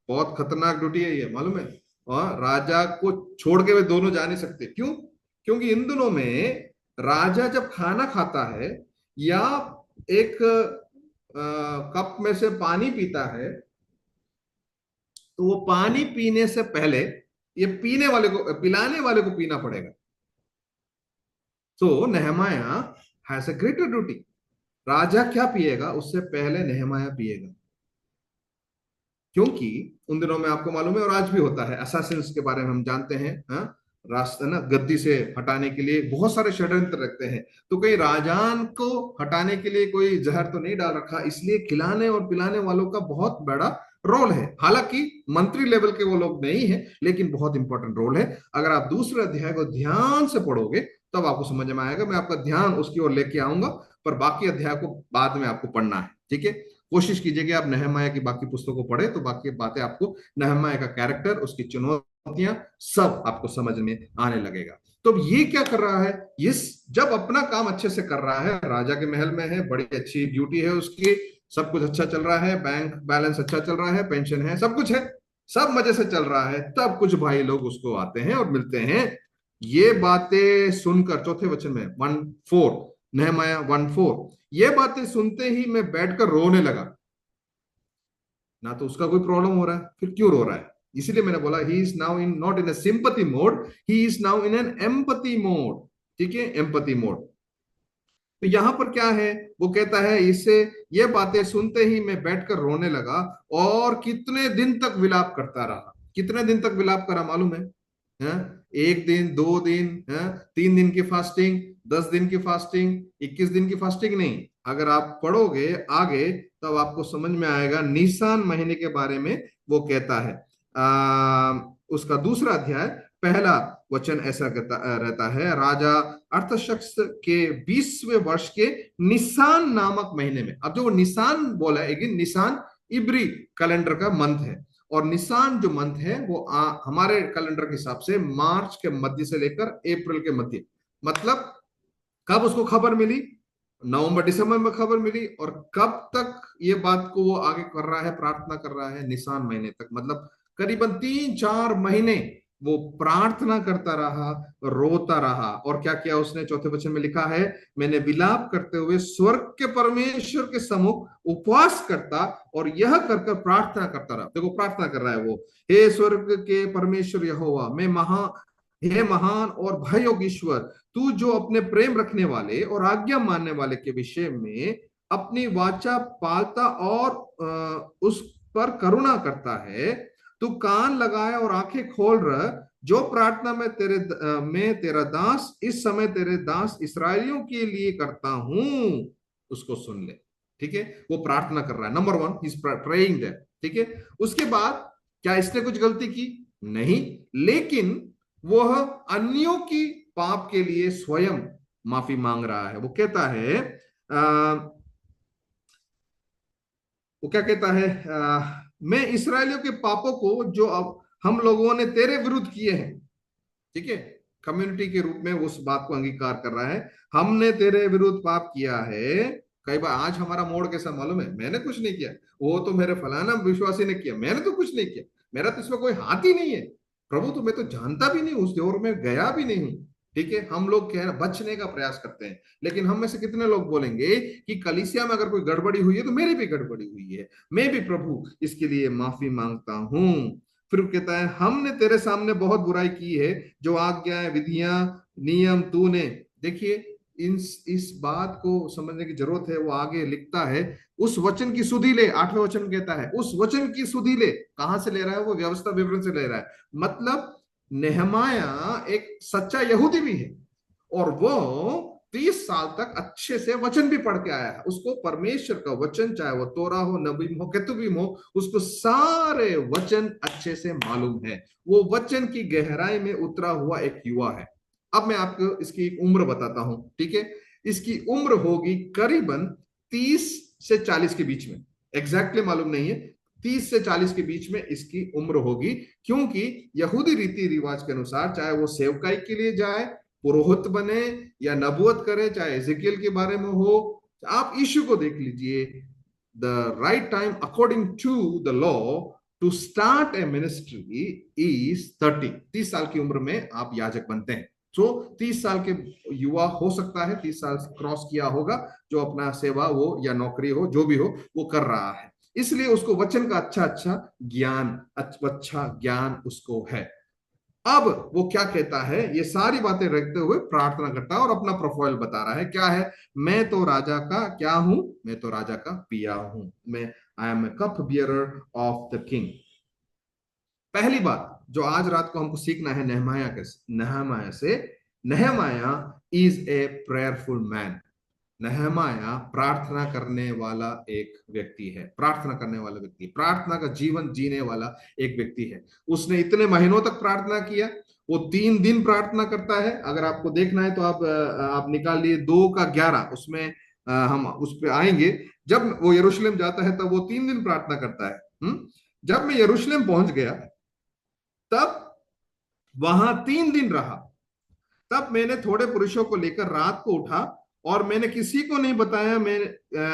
बहुत खतरनाक ड्यूटी है ये, मालूम है। और राजा को छोड़ के वे दोनों जा नहीं सकते, क्यों? क्योंकि इन दिनों में राजा जब खाना खाता है या एक कप में से पानी पीता है, तो वो पानी पीने से पहले ये पीने वाले को, पिलाने वाले को पीना पड़ेगा। तो Nehemiah has a greater duty. राजा क्या पिएगा उससे पहले नेहमाया पिएगा, क्योंकि उन दिनों में आपको मालूम है और आज भी होता है, असैसिन्स के बारे में हम जानते हैं, रास्ता ना गद्दी से हटाने के लिए बहुत सारे षड्यंत्र रखते हैं। तो कहीं राजान को हटाने के लिए कोई जहर तो नहीं डाल रखा, इसलिए खिलाने और पिलाने वालों का बहुत बड़ा रोल है। हालांकि मंत्री लेवल के वो लोग नहीं है, लेकिन बहुत इंपॉर्टेंट रोल है। अगर आप दूसरे अध्याय को ध्यान से पढ़ोगे तब आपको समझ में आएगा, मैं आपका ध्यान उसकी ओर लेके आऊंगा, पर बाकी अध्याय को बाद में आपको पढ़ना है, ठीक है। कोशिश कीजिए कि आप नहमाया की बाकी पुस्तकों पढ़े, तो बाकी बातें आपको, नहमाया का कैरेक्टर, उसकी चुनौतियां सब आपको समझ में आने लगेगा। तो ये क्या कर रहा है, ये जब अपना काम अच्छे से कर रहा है, राजा के महल में है, बड़ी अच्छी ड्यूटी है उसकी, सब कुछ अच्छा चल रहा है, बैंक बैलेंस अच्छा चल रहा है, पेंशन है, सब कुछ है, सब मजे से चल रहा है, तब कुछ भाई लोग उसको आते हैं और मिलते हैं। ये बातें सुनकर, चौथे वचन में 1:4, नहमाया 1:4, ये बातें सुनते ही मैं बैठकर रोने लगा। ना तो उसका कोई प्रॉब्लम हो रहा है, फिर क्यों रो रहा है? इसीलिए मैंने बोला he is now in not in a sympathy mode, he is now in an empathy mode, ठीक है, एम्पैथी मोड। तो यहां पर क्या है, वो कहता है इससे ये बातें सुनते ही मैं बैठकर रोने लगा और कितने दिन तक विलाप करता रहा। कितने दिन तक विलाप करा मालूम है? एक दिन, 2 दिन, 3 दिन की फास्टिंग, 10 दिन की फास्टिंग, 21 दिन की फास्टिंग नहीं। अगर आप पढ़ोगे आगे तब आपको समझ में आएगा, निसान महीने के बारे में वो कहता है। उसका दूसरा अध्याय पहला वचन ऐसा रहता है, राजा अर्थशक्स के 20वें वर्ष के निसान नामक महीने में। अब जो वो निसान बोला है, एक निसान इब्री कैलेंडर का मंथ है, और निसान जो मंथ है वो हमारे कैलेंडर के हिसाब से मार्च के मध्य से लेकर अप्रैल के मध्य। मतलब कब उसको खबर मिली? नवंबर दिसंबर में खबर मिली, और कब तक ये बात को वो आगे कर रहा है, प्रार्थना कर रहा है? निसान महीने तक, मतलब करीबन 3-4 महीने वो प्रार्थना करता रहा, रोता रहा। और क्या किया उसने? चौथे वचन में लिखा है, मैंने विलाप करते हुए स्वर्ग के परमेश्वर के सम्मुख उपवास करता और यह कर प्रार्थना करता रहा। देखो प्रार्थना कर रहा है वो, हे स्वर्ग के परमेश्वर यहोवा, मैं हे महान और भययोग ईश्वर, तू जो अपने प्रेम रखने वाले और आज्ञा मानने वाले के विषय में अपनी वाचा पालता और उस पर करुणा करता है, तू कान लगाए और आंखें खोल रहा, जो प्रार्थना मैं तेरा दास इस समय तेरे दास इसराइलियों के लिए करता हूं, उसको सुन ले। ठीक है, वो प्रार्थना कर रहा है। Number 1 he is praying that. ठीक है, उसके बाद क्या इसने कुछ गलती की? नहीं, लेकिन वह अन्यों की पाप के लिए स्वयं माफी मांग रहा है। वो कहता है वो क्या कहता है, मैं इसराइलियों के पापों को जो अब हम लोगों ने तेरे विरुद्ध किए हैं, ठीक है, कम्युनिटी के रूप में उस बात को अंगीकार कर रहा है, हमने तेरे विरुद्ध पाप किया है। कई बार आज हमारा मोड़ कैसा मालूम है, मैंने कुछ नहीं किया, वो तो मेरे फलाना विश्वासी ने किया, मैंने तो कुछ नहीं किया, मेरा तो इसमें कोई हाथ ही नहीं है, प्रभु तो मैं तो जानता भी नहीं, उस दौर में गया भी नहीं हूं। ठीक है, हम लोग क्या है, बचने का प्रयास करते हैं, लेकिन हम में से कितने लोग बोलेंगे कि कलीसिया में अगर कोई गड़बड़ी हुई है तो मेरी भी गड़बड़ी हुई है, मैं भी प्रभु इसके लिए माफी मांगता हूं। फिर कहता है, हमने तेरे सामने बहुत बुराई की है, जो आज्ञाएं, विधियां, नियम तूने। देखिए इस बात को समझने की जरूरत है। वो आगे लिखता है, उस वचन की सुधि ले। 8वें वचन कहता है, उस वचन की सुधि ले। कहां से ले रहा है? वो व्यवस्था विवरण से ले रहा है। मतलब नेहमाया एक सच्चा यहूदी भी है, और वो 30 साल तक अच्छे से वचन भी पढ़ के आया है। उसको परमेश्वर का वचन, चाहे वो तोरा हो, नबी हो, केतुबीम हो, उसको सारे वचन अच्छे से मालूम है। वो वचन की गहराई में उतरा हुआ एक युवा है। अब मैं आपको इसकी एक उम्र बताता हूं, ठीक है। इसकी उम्र होगी करीबन 30 से 40 के बीच में, एग्जैक्टली मालूम नहीं है, 30 से 40 के बीच में इसकी उम्र होगी। क्योंकि यहूदी रीति रिवाज के अनुसार, चाहे वो सेवकाई के लिए जाए, पुरोहित बने या नबूवत करे, चाहे एजेकियल के बारे में हो, आप यीशु को देख लीजिए। The right time according to the law to start a ministry is 30 साल की उम्र में आप याजक बनते हैं। तो 30 साल के युवा हो सकता है, 30 साल क्रॉस किया होगा, जो अपना सेवा हो या नौकरी हो, जो भी हो वो कर रहा है। इसलिए उसको वचन का अच्छा ज्ञान उसको है। अब वो क्या कहता है, ये सारी बातें रखते हुए प्रार्थना करता है और अपना प्रोफाइल बता रहा है। क्या है? मैं तो राजा का क्या हूं? मैं तो राजा का पिया हूं। मैं I am a cup bearer of the king. पहली बात जो आज रात को हमको सीखना है नहमाया से, नहमाया इज ए प्रेयरफुल मैन। नहमाया प्रार्थना करने वाला एक व्यक्ति है, प्रार्थना करने वाला व्यक्ति, प्रार्थना का जीवन जीने वाला एक व्यक्ति है। उसने इतने महीनों तक प्रार्थना किया। वो 3 दिन प्रार्थना करता है। अगर आपको देखना है तो आप निकाल लिए 2 का 11, उसमें हम उस पर आएंगे। जब वो यरूशलेम जाता है तब वो 3 दिन प्रार्थना करता है। जब मैं यरूशलेम पहुंच गया तब वहां 3 दिन रहा। तब मैंने थोड़े पुरुषों को लेकर रात को उठा और मैंने किसी को नहीं बताया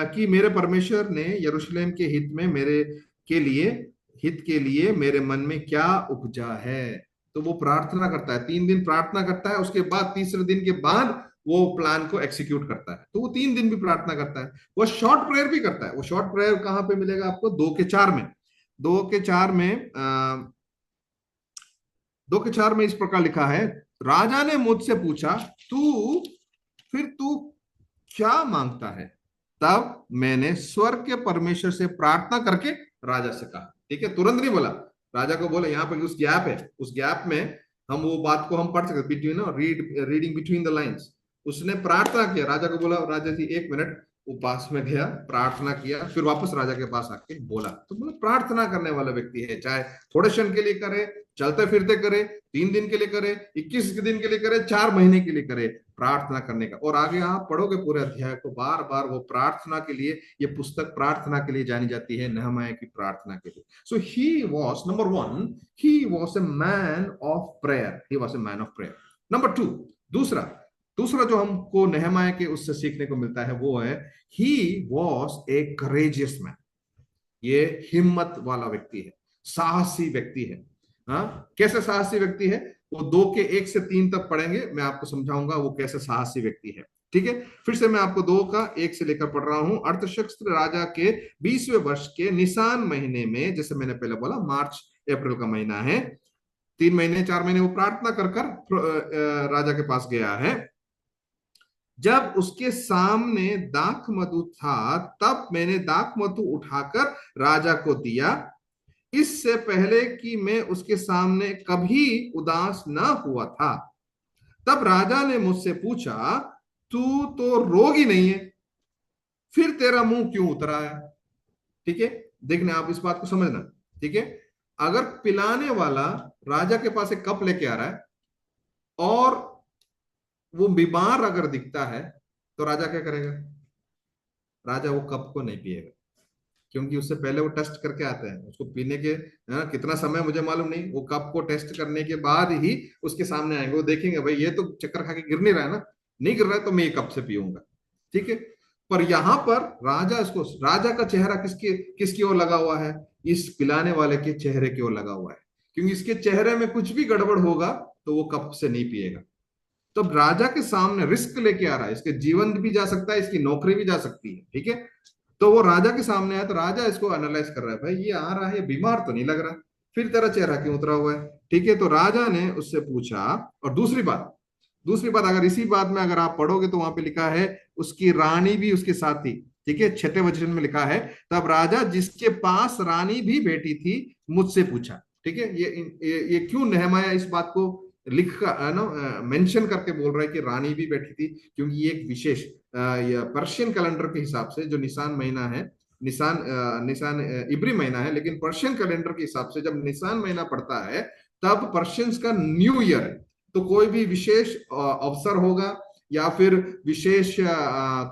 कि मेरे परमेश्वर ने यरूशलेम के हित में मेरे हित के लिए मेरे मन में क्या उपजा है। तो वो प्रार्थना करता है, 3 दिन प्रार्थना करता है। उसके बाद तीसरे दिन के बाद वो प्लान को एक्सिक्यूट करता है। तो वो 3 दिन भी प्रार्थना करता है। वो शॉर्ट प्रेयर भी करता है। वो शॉर्ट प्रेयर कहां पे मिलेगा आपको? 2 के 4 में। 2 के 4 में 2 के 4 में इस प्रकार लिखा है, राजा ने मुझसे पूछा, तू क्या मांगता है? तब मैंने स्वर्ग के परमेश्वर से प्रार्थना करके राजा से कहा। ठीक है, तुरंत नहीं बोला। राजा को बोला, यहाँ पर उस गैप है, उस गैप में हम वो बात को हम पढ़ सकते, between reading between the lines. उसने प्रार्थना किया, राजा को बोला, राजा जी 1 मिनट, वो पास में गया, प्रार्थना किया, फिर वापस राजा के पास आके बोला। तो बोला प्रार्थना करने वाला व्यक्ति है, चाहे थोड़े क्षण के लिए करे, चलते फिरते करे, 3 दिन के लिए करे, 21 दिन के लिए करे, 4 महीने के लिए करे, प्रार्थना करने का। और आगे आप पढ़ोगे पूरे अध्याय को, बार बार वो प्रार्थना के लिए, ये पुस्तक प्रार्थना के लिए जानी जाती है, नहमाया की प्रार्थना के लिए। So he was number 1, he was a man of prayer. He was a man of prayer. Number 2, दूसरा जो हमको नहमाया के उससे सीखने को मिलता है वो है, ही वॉज ए करेजियस मैन। ये हिम्मत वाला व्यक्ति है, साहसी व्यक्ति है। हाँ, कैसे साहसी व्यक्ति है? वो 2 के 1 से 3 तक पढ़ेंगे, मैं आपको समझाऊंगा वो कैसे साहसी व्यक्ति है। ठीक है, फिर से मैं आपको 2 का 1 से लेकर पढ़ रहा हूं। अर्थशस्त्र राजा के 20वें वर्ष के निसान महीने में, जैसे मैंने पहले बोला मार्च अप्रैल का महीना है, 3 महीने 4 महीने वो प्रार्थना कर राजा के पास गया है। जब उसके सामने दाख मधु था, तब मैंने दाख मधु उठाकर राजा को दिया, इससे पहले कि मैं उसके सामने कभी उदास ना हुआ था। तब राजा ने मुझसे पूछा, तू तो रोगी नहीं है, फिर तेरा मुंह क्यों उतरा है? ठीक है, देखना, आप इस बात को समझना। ठीक है, अगर पिलाने वाला राजा के पास एक कप लेके आ रहा है और वो बीमार अगर दिखता है, तो राजा क्या करेगा? राजा वो कप को नहीं पिएगा, क्योंकि उससे पहले वो टेस्ट करके आते हैं। उसको पीने के कितना समय मुझे मालूम नहीं, वो कप को टेस्ट करने के बाद ही उसके सामने आएंगे। वो देखेंगे, भाई ये तो चक्कर खा के गिर नहीं रहा है ना, नहीं गिर रहा है तो मैं ये कप से पीऊंगा। ठीक है, पर यहां पर राजा का चेहरा किसकी ओर लगा हुआ है? इस पिलाने वाले के चेहरे की ओर लगा हुआ है, क्योंकि इसके चेहरे में कुछ भी गड़बड़ होगा तो वो कप से नहीं पिएगा। तो राजा के सामने रिस्क लेके आ रहा है, इसके जीवन भी जा सकता है, इसकी नौकरी भी जा सकती है। ठीक है, तो वो राजा के सामने है, तो राजा इसको एनालाइज कर रहा है, भाई ये आ रहा है, बीमार तो नहीं लग रहा, फिर तेरा चेहरा क्यों उतरा हुआ है? ठीक है, तो राजा ने उससे पूछा। और दूसरी बात अगर इसी बात में अगर आप पढ़ोगे तो वहां पे लिखा है, उसकी रानी भी उसके साथ थी। ठीक है, 6वें वचन में लिखा है, तब राजा जिसके पास रानी भी बेटी थी मुझसे पूछा। ठीक है, ये क्यों नहमाया इस बात को लिख का नो मेंशन करके बोल रहा है कि रानी भी बैठी थी, क्योंकि ये एक विशेष पर्शियन कैलेंडर के हिसाब से जो निसान महीना है, निसान इब्री महीना है, लेकिन पर्शियन कैलेंडर के हिसाब से जब निसान महीना पड़ता है तब पर्शियंस का न्यू ईयर है। तो कोई भी विशेष अवसर होगा या फिर विशेष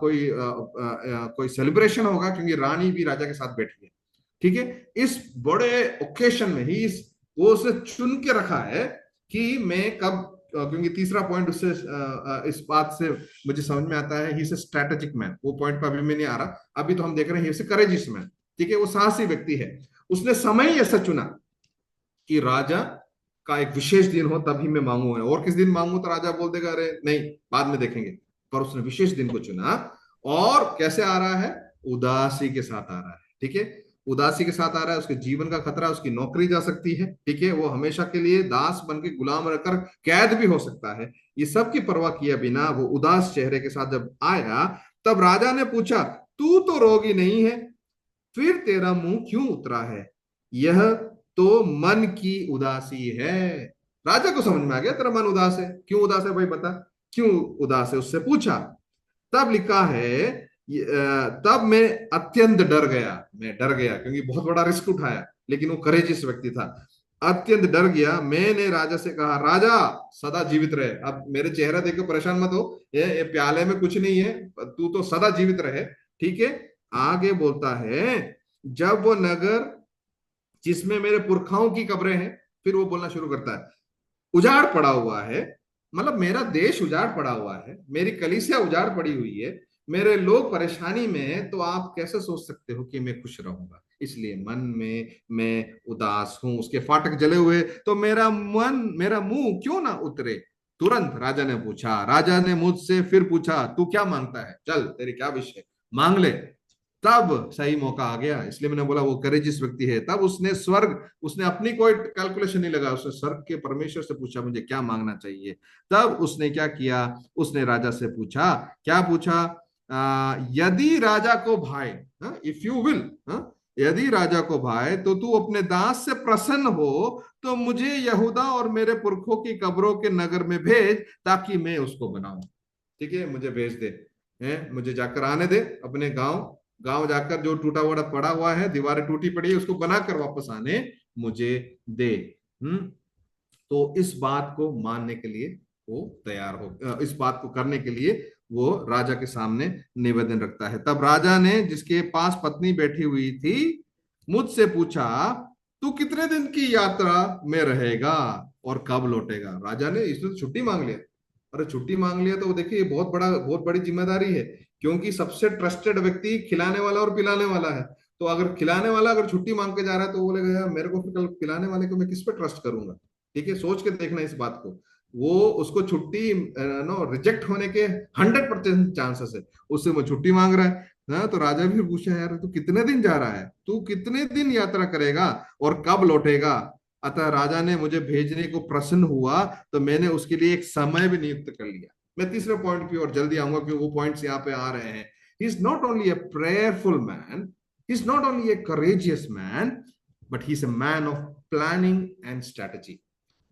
कोई सेलिब्रेशन होगा, क्योंकि रानी भी राजा के साथ बैठी है। ठीक है, इस बड़े ओकेशन में ही वो उसने चुन के रखा है कि मैं कब, क्योंकि तीसरा पॉइंट उससे इस बात से मुझे समझ में आता है, he is a strategic man. वो पॉइंट पर अभी मैं नहीं आ रहा, अभी तो हम देख रहे हैं he is a courageous man. ठीक है, वो साहसी व्यक्ति है। उसने समय ही ऐसा चुना कि राजा का एक विशेष दिन हो तभी मैं मांगू, और किस दिन मांगू तो राजा बोल देगा अरे नहीं बाद में देखेंगे। पर उसने विशेष दिन को चुना, और कैसे आ रहा है, उदासी के साथ आ रहा है। ठीक है, उदासी के साथ आ रहा है, उसके जीवन का खतरा, उसकी नौकरी जा सकती है। ठीक है, वो हमेशा के लिए दास बन के गुलाम रहकर कैद भी हो सकता है। ये सब की परवाह किए बिना वो उदास चेहरे के साथ जब आया, तब राजा ने पूछा, तू तो रोगी नहीं है, फिर तेरा मुंह क्यों उतरा है? यह तो मन की उदासी है। राजा को समझ में आ गया तेरा मन उदास है। क्यों उदास है भाई बता, क्यों उदास है, उससे पूछा। तब लिखा है तब मैं अत्यंत डर गया। मैं डर गया क्योंकि बहुत बड़ा रिस्क उठाया, लेकिन वो करेजियस व्यक्ति था। अत्यंत डर गया, मैंने राजा से कहा, राजा सदा जीवित रहे। अब मेरे चेहरा देखकर परेशान मत हो, ये प्याले में कुछ नहीं है, तू तो सदा जीवित रहे। ठीक है, आगे बोलता है, जब वो नगर जिसमें मेरे पुरखाओं की कब्रें हैं, फिर वो बोलना शुरू करता है, उजाड़ पड़ा हुआ है, मतलब मेरा देश उजाड़ पड़ा हुआ है, मेरी कलीसिया उजाड़ पड़ी हुई है, मेरे लोग परेशानी में हैं, तो आप कैसे सोच सकते हो कि मैं खुश रहूंगा? इसलिए मन में मैं उदास हूं। उसके फाटक जले हुए, तो मेरा मुंह क्यों ना उतरे? तुरंत राजा ने मुझसे फिर पूछा, तू क्या मांगता है? चल तेरी क्या विश है, मांग ले। तब सही मौका आ गया, इसलिए मैंने बोला वो करेजियस व्यक्ति है। तब उसने अपनी कोई कैलकुलेशन नहीं लगा, उसने स्वर्ग के परमेश्वर से पूछा मुझे क्या मांगना चाहिए। तब उसने क्या किया, उसने राजा से पूछा, क्या पूछा, यदि राजा को भाए, इफ यू विल, यदि राजा को भाए तो तू अपने दास से प्रसन्न हो तो मुझे यहूदा और मेरे पुरखों की कब्रों के नगर में भेज, ताकि मैं उसको बनाऊं। ठीक है, मुझे भेज दे, मुझे जाकर आने दे अपने गांव। गांव जाकर जो टूटा हुआ पड़ा हुआ है, दीवारें टूटी पड़ी है, उसको बनाकर वापस आने मुझे दे। हम्म तो इस बात को मानने के लिए वो तैयार हो, इस बात को करने के लिए वो राजा के सामने निवेदन रखता है। तब राजा ने, जिसके पास पत्नी बैठी हुई थी, मुझसे पूछा, तू कितने दिन की यात्रा में रहेगा और कब लौटेगा? राजा ने, इसने तो छुट्टी मांग लिया। अरे छुट्टी मांग लिया तो देखिए बहुत बड़ी जिम्मेदारी है, क्योंकि सबसे ट्रस्टेड व्यक्ति खिलाने वाला और पिलाने वाला है। तो अगर खिलाने वाला अगर छुट्टी मांग के जा रहा है तो बोलेगा यार मेरे को फिर कल पिलाने वाले को मैं किस पे ट्रस्ट करूंगा? ठीक है, सोच के देखना इस बात को। वो उसको छुट्टी नो रिजेक्ट होने के 100% चांसेस है, उससे वो छुट्टी मांग रहा है ना। तो राजा भी पूछा, यार तू कितने दिन जा रहा है, तू कितने दिन यात्रा करेगा और कब लौटेगा? अतः राजा ने मुझे भेजने को प्रसन्न हुआ, तो मैंने उसके लिए एक समय भी नियुक्त कर लिया। मैं तीसरे पॉइंट की ओर जल्दी आऊंगा क्योंकि वो पॉइंट्स यहाँ पे आ रहे हैं। He is not only a prayerful man, he is not only a courageous man, but he is a man of planning and strategy.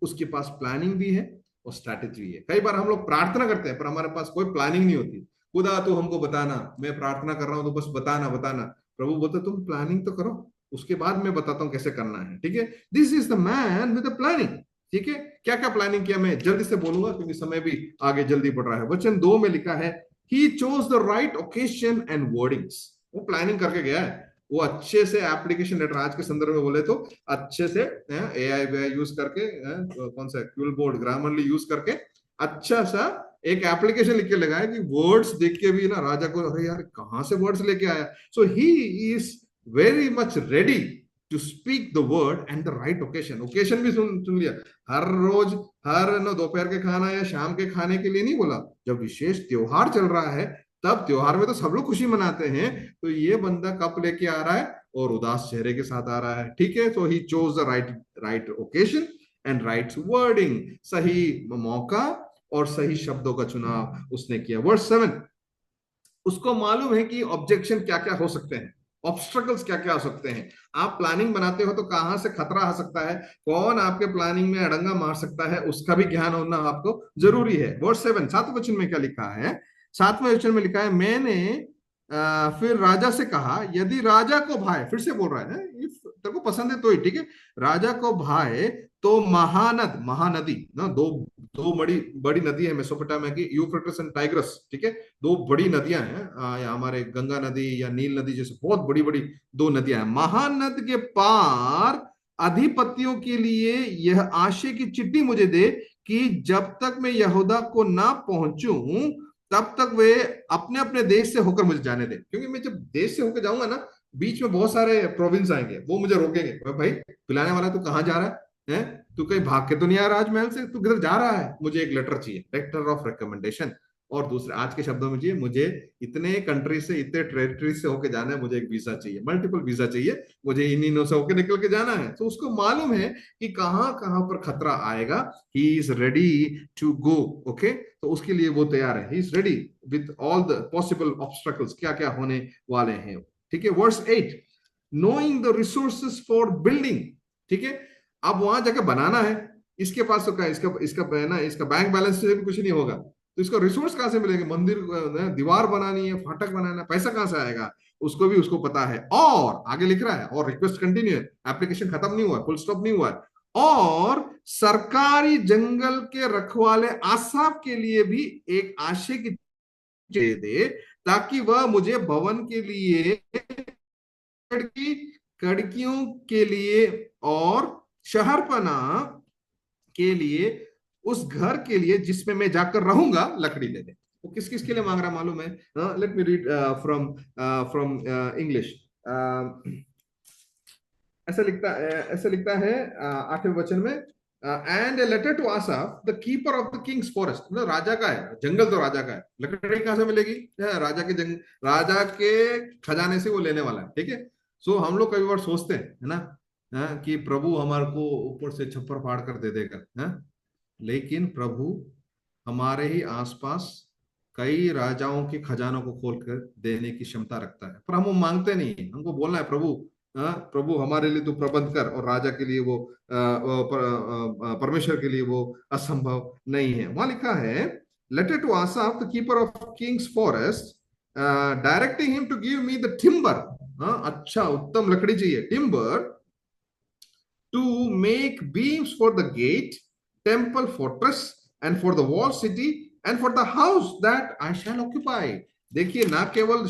उसके पास प्लानिंग भी है और स्ट्रैटेजी भी है। कई बार हम लोग प्रार्थना करते हैं पर हमारे पास कोई प्लानिंग नहीं होती। खुदा तो हमको बताना, मैं प्रार्थना कर रहा हूं तो बस बताना बताना। प्रभु बोलते तुम प्लानिंग तो करो, उसके बाद मैं बताता हूं कैसे करना है। ठीक है, this is the man with the planning. ठीक है, क्या क्या प्लानिंग किया मैं जल्दी से बोलूंगा क्योंकि समय भी आगे जल्दी बढ़ रहा है। वचन 2 में लिखा है, he chose the right occasion and wordings. वो प्लानिंग करके गया है, वो अच्छे से एप्लीकेशन लेटर, आज के संदर्भ में बोले तो अच्छे से एआई यूज करके, कौन सा क्यूल बोर्ड ग्रामरली यूज करके अच्छा सा एक एप्लीकेशन लिख के लगाया कि वर्ड्स देख के भी ना राजा को अरे यार कहां से वर्ड्स लेके आया। So he is very much ready to speak the word and the right occasion. Occasion भी सुन लिया, हर रोज हर ना दोपहर के खाना या शाम के खाने के लिए नहीं बोला, जब विशेष त्योहार चल रहा है तब। त्योहार में तो सब लोग खुशी मनाते हैं, तो ये बंदा कप लेके आ रहा है और उदास चेहरे के साथ आ रहा है। ठीक है, तो he chose the right occasion and right wording. सही मौका और सही शब्दों का चुनाव उसने किया। वर्स 7, उसको मालूम है कि ऑब्जेक्शन क्या क्या हो सकते हैं। ऑब्स्ट्रकल्स क्या क्या आ सकते हैं। आप प्लानिंग बनाते हो तो कहाँ से खतरा आ सकता है, कौन आपके प्लानिंग में अड़ंगा मार सकता है, उसका भी ज्ञान होना आपको जरूरी है। वर्स 7 सातवें वचन में क्या लिखा है? सातवें वचन में लिखा है, मैंने फिर राजा से कहा, यदि राजा को भाए, फिर से बोल रहा है, इफ तेरे को पसंद है तो ही ठीक है, राजा को भाए तो महानदी ना, दो दो बड़ी बड़ी नदी है मेसोपोटामिया की, यूफ्रेटिस एंड टाइग्रस, ठीक है, दो बड़ी नदियां हैं, या हमारे गंगा नदी या नील नदी जैसे बहुत बड़ी बड़ी दो नदियां हैं। महानद के पार अधिपतियों के लिए यह आशय की चिट्ठी मुझे दे कि जब तक मैं यहूदा को ना पहुंचूं तब तक वे अपने अपने देश से होकर मुझे जाने दें, क्योंकि मैं जब देश से होकर जाऊंगा ना, बीच में बहुत सारे प्रोविंस आएंगे, वो मुझे रोकेंगे, भाई पिलाने वाला तू कहाँ जा रहा है? तू कहीं भाग के तो नहीं आ रहा राजमहल से, तू किधर जा रहा है? मुझे एक लेटर चाहिए, लेटर ऑफ रिकमेंडेशन। और दूसरे आज के शब्दों में चाहिए, मुझे इतने कंट्री से इतने टेरिटरी से होके जाना है, मुझे एक वीजा चाहिए, मल्टीपल वीजा चाहिए, मुझे इन से होके निकल के जाना है। तो उसको मालूम है कि कहाँ कहाँ पर खतरा आएगा। He is ready to go, okay, तो उसके लिए वो तैयार है, he is ready with all the possible obstacles, क्या क्या होने वाले हैं, ठीक है। Verse 8, knowing the resources for building, ठीक है, अब वहां जाके बनाना है, इसके पास तो क्या, इसका इसका है ना, इसका बैंक बैलेंस से भी कुछ नहीं होगा, तो इसका रिसोर्स कहां से मिलेंगे? मंदिर, दीवार बनानी है, फाटक बनाना है, पैसा कहां से आएगा? उसको भी उसको पता है। और आगे लिख रहा है, और रिक्वेस्ट कंटिन्यू है, एप्लीकेशन खत्म नहीं हुआ, फुल स्टॉप नहीं हुआ है, और सरकारी जंगल के रखवाले आसाफ के लिए भी एक आशय की दे दे, ताकि वह मुझे भवन के लिए कड़की कड़कियों के लिए और शहरपना के लिए, उस घर के लिए जिसमें मैं जाकर रहूंगा, लकड़ी दे दे। वो किस किस के लिए मांग रहा मालूम है? Let me read from from English. ऐसा लिखता है 8वें वचन में, and a letter to Asaph the keeper of the king's forest, मतलब राजा का है जंगल, तो राजा का है, लकड़ी कहां से मिलेगी? राजा के खजाने से वो लेने वाला है, ठीक है। सो हम लोग कई बार सोचते हैं, है ना, कि प्रभु हमारे को ऊपर से छप्पर फाड़ कर दे देगा, लेकिन प्रभु हमारे ही आसपास कई राजाओं के खजानों को खोल कर देने की क्षमता रखता है, पर हम मांगते नहीं है। हमको बोलना है, प्रभु प्रभु हमारे लिए तो प्रबंध कर, और राजा के लिए वो परमेश्वर के लिए वो असंभव नहीं है। वहां लिखा है, letter to Asaph the keeper of king's forest, directing him to give me the timber, अच्छा उत्तम लकड़ी चाहिए, timber to make beams for the gate, temple, fortress, and for the wall city, and for the house that I shall occupy. देखिए, ना केवल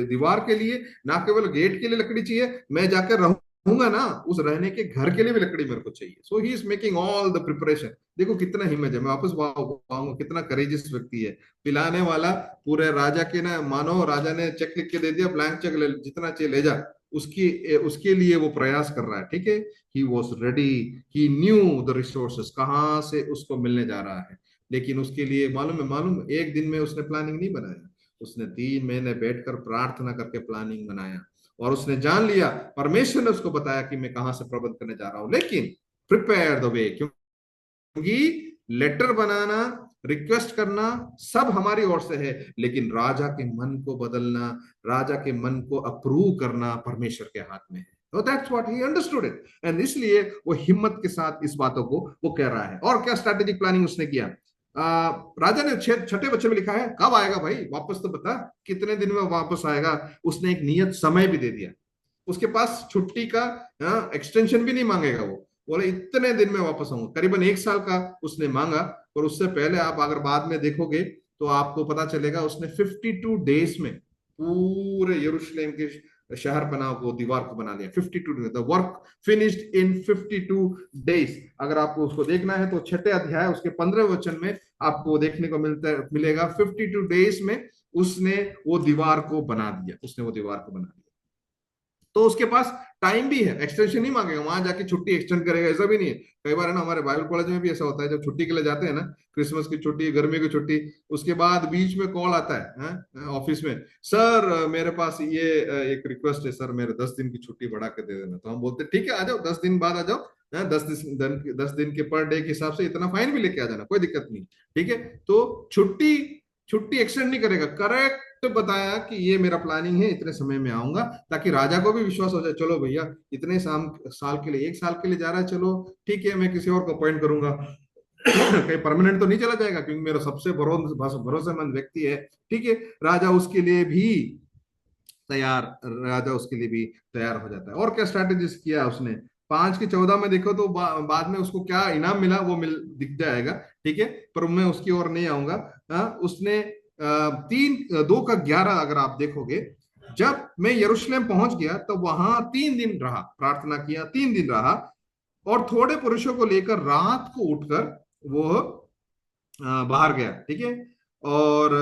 दीवार के लिए, ना केवल गेट के लिए लकड़ी चाहिए, मैं जाकर रहूंगा ना, उस रहने के घर के लिए भी लकड़ी मेरे को चाहिए। So he is making all the preparation. देखो कितना हिम्मत है, मैं वापस पाऊंगा, कितना करेजियस व्यक्ति है। पिलाने वाला पूरे राजा के ना, मानो राजा ने चेक लिख के दे दिया, ब्लैंक चेक जितना चाहिए ले जा, उसके लिए वो प्रयास कर रहा है, ठीक है। He was ready, he new the resources, कहाँ से उसको मिलने जा रहा है। लेकिन उसके लिए मालूम एक दिन में उसने प्लानिंग नहीं बनाया, उसने 3 महीने बैठकर प्रार्थना करके प्लानिंग बनाया, और उसने जान लिया, परमेश्वर ने उसको बताया कि मैं कहां से प्रबंध करने जा रहा हूं। लेकिन प्रिपेयर द वे, क्योंकि लेटर बनाना, रिक्वेस्ट करना सब हमारी ओर से है, लेकिन राजा के मन को बदलना, राजा के मन को अप्रूव करना परमेश्वर के हाथ में है। So that's what he understood it, and इसलिए वो हिम्मत के साथ इस बातों को वो कह रहा है। और क्या स्ट्रैटेजिक प्लानिंग उसने किया? राजा ने 6ठे बच्चे में लिखा है, कब आएगा भाई वापस, तो बता कितने दिन में वापस आएगा। उसने एक नियत समय भी दे दिया, उसके पास छुट्टी का एक्सटेंशन भी नहीं मांगेगा, वो बोले इतने दिन में वापस आऊंगा। करीबन 1 साल का उसने मांगा, और उससे पहले आप अगर बाद में देखोगे तो आपको पता चलेगा उसने 52 डेज में पूरे यरूशलेम के शहर बनाओ को, दीवार को बना लिया। 52 days, the work finished in 52 days. अगर आपको उसको देखना है तो 6ठे अध्याय उसके 15वें वचन में आपको देखने को मिलेगा 52 डेज में उसने वो दीवार को बना दिया, उसने वो दीवार को बना दिया। तो उसके पास टाइम भी है, एक्सटेंशन नहीं मांगेगा, वहां जाके छुट्टी एक्सटेंड करेगा, ऐसा भी नहीं है। कई बार है ना, हमारे बाइबल कॉलेज में भी ऐसा होता है, जब छुट्टी के लिए जाते हैं ना, क्रिसमस की छुट्टी, गर्मी की छुट्टी, उसके बाद बीच में कॉल आता है ऑफिस में, सर मेरे पास ये एक रिक्वेस्ट है सर, मेरे 10 दिन की छुट्टी बढ़ा के दे देना। तो हम बोलते ठीक है, आ जाओ, 10 दिन बाद आ जाओ, 10 दिन के पर डे के हिसाब से इतना फाइन भी लेके आ जाना, कोई दिक्कत नहीं, ठीक है। तो छुट्टी छुट्टी एक्सटेंड नहीं करेगा, करेक्ट बताया कि ये मेरा प्लानिंग है, इतने समय में आऊंगा, ताकि राजा को भी विश्वास हो जाए, चलो भैया इतने साल के लिए, 1 साल के लिए जा रहा है, चलो ठीक है, मैं किसी और को अपॉइंट करूंगा। कहीं परमानेंट तो नहीं चला जाएगा, क्योंकि मेरा सबसे भरोसेमंद व्यक्ति है। ठीक है, राजा उसके लिए भी तैयार राजा उसके लिए भी तैयार हो जाता है। और क्या स्ट्रैटेजीज किया उसने, 5 की 14 में देखो तो बाद में उसको क्या इनाम मिला वो दिख जाएगा। ठीक है, पर मैं उसकी ओर नहीं आऊंगा। उसने 2 का 11 अगर आप देखोगे, जब मैं यरूशलेम पहुंच गया तो वहां 3 दिन रहा, प्रार्थना किया, 3 दिन रहा, और थोड़े पुरुषों को लेकर रात को उठकर वो बाहर गया। ठीक है, और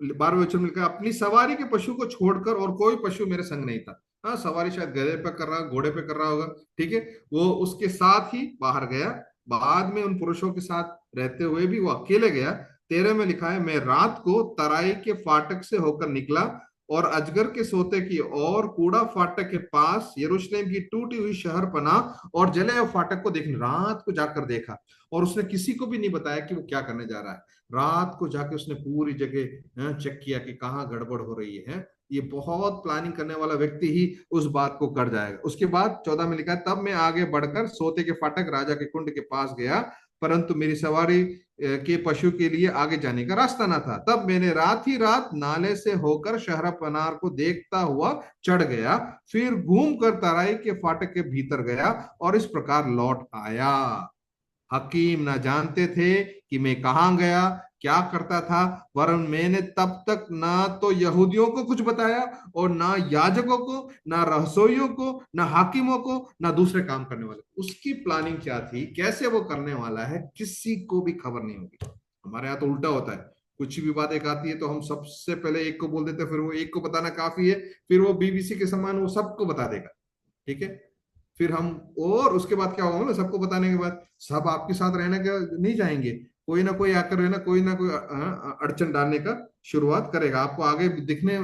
12वें वचन में लिखा, अपनी सवारी के पशु को छोड़कर और कोई पशु मेरे संग नहीं था। हाँ, सवारी शायद गधे पे कर रहा, घोड़े पे कर रहा होगा। ठीक है, वो उसके साथ ही बाहर गया, बाद में उन पुरुषों के साथ रहते हुए भी वो अकेले गया। 13 में लिखा है, मैं रात को तराई के फाटक से होकर निकला और अजगर के सोते की और कूड़ा फाटक के पास यरूशलेम की टूटी हुई शहर पना और जले हुए फाटक को देखने, रात को जाकर देखा। और उसने किसी को भी नहीं बताया कि वो क्या करने जा रहा है। रात को जाके उसने पूरी जगह चेक किया कि कहाँ गड़बड़ हो रही है। ये बहुत प्लानिंग करने वाला व्यक्ति ही उस बात को कर जाएगा। उसके बाद 14 में लिखा है, तब मैं आगे बढ़कर सोते के फाटक राजा के कुंड के पास गया, परंतु मेरी सवारी के पशु के लिए आगे जाने का रास्ता ना था। तब मैंने रात ही रात नाले से होकर शहर पनार को देखता हुआ चढ़ गया, फिर घूमकर तराई के फाटक के भीतर गया और इस प्रकार लौट आया। हकीम ना जानते थे कि मैं कहाँ गया, क्या करता था, वरन मैंने तब तक ना तो यहूदियों को कुछ बताया और ना याजकों को, ना रसोइयों को, ना हाकिमों को, ना दूसरे काम करने वाले। उसकी प्लानिंग क्या थी, कैसे वो करने वाला है, किसी को भी खबर नहीं होगी। हमारे यहाँ तो उल्टा होता है, कुछ भी बात एक आती है तो हम सबसे पहले एक को बोल देते हैं, फिर वो एक को बताना काफी है, फिर वो बीबीसी के समान वो सबको बता देगा। ठीक है, फिर हम, और उसके बाद क्या होगा ना, सबको बताने के बाद सब आपके साथ रहने के नहीं जाएंगे, कोई ना कोई आकर रहना, कोई ना कोई अड़चन डालने का शुरुआत करेगा। आपको आगे दिखने